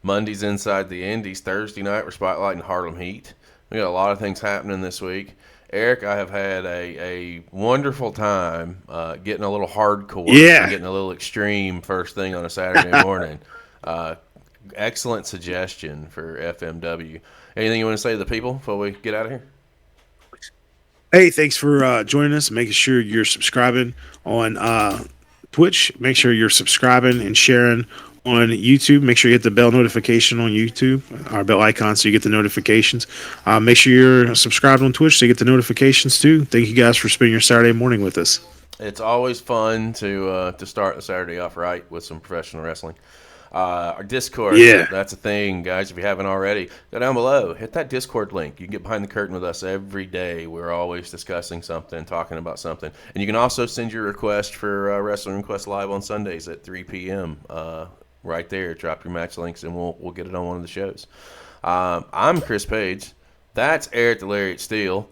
Monday's Inside the Indies. Thursday night we're spotlighting Harlem Heat. We got a lot of things happening this week. Eric, I have had a wonderful time getting a little hardcore, and getting a little extreme first thing on a Saturday morning. Excellent suggestion for FMW. Anything you want to say to the people before we get out of here? Hey, thanks for joining us. Making sure you're subscribing on Twitch. Make sure you're subscribing and sharing on YouTube. Make sure you hit the bell notification on YouTube, our bell icon, so you get the notifications. Make sure you're subscribed on Twitch so you get the notifications too. Thank you guys for spending your Saturday morning with us. It's always fun to start the Saturday off right with some professional wrestling. Our Discord, that's a thing, guys. If you haven't already, go down below, hit that Discord link. You can get behind the curtain with us every day. We're always discussing something, talking about something. And you can also send your request for Wrestling Request Live on Sundays at 3 p.m. Right there. Drop your match links, and we'll get it on one of the shows. I'm Chris Page. That's Eric the Lariat Steele.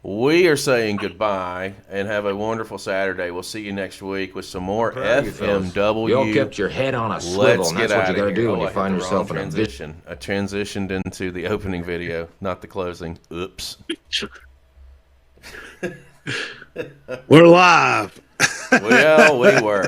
We are saying goodbye and have a wonderful Saturday. We'll see you next week with some more FMW. You all kept your head on a swivel, and that's what you got to do when you find yourself in a transition. I transitioned into the opening video, not the closing. Oops. We're live. Well, we were.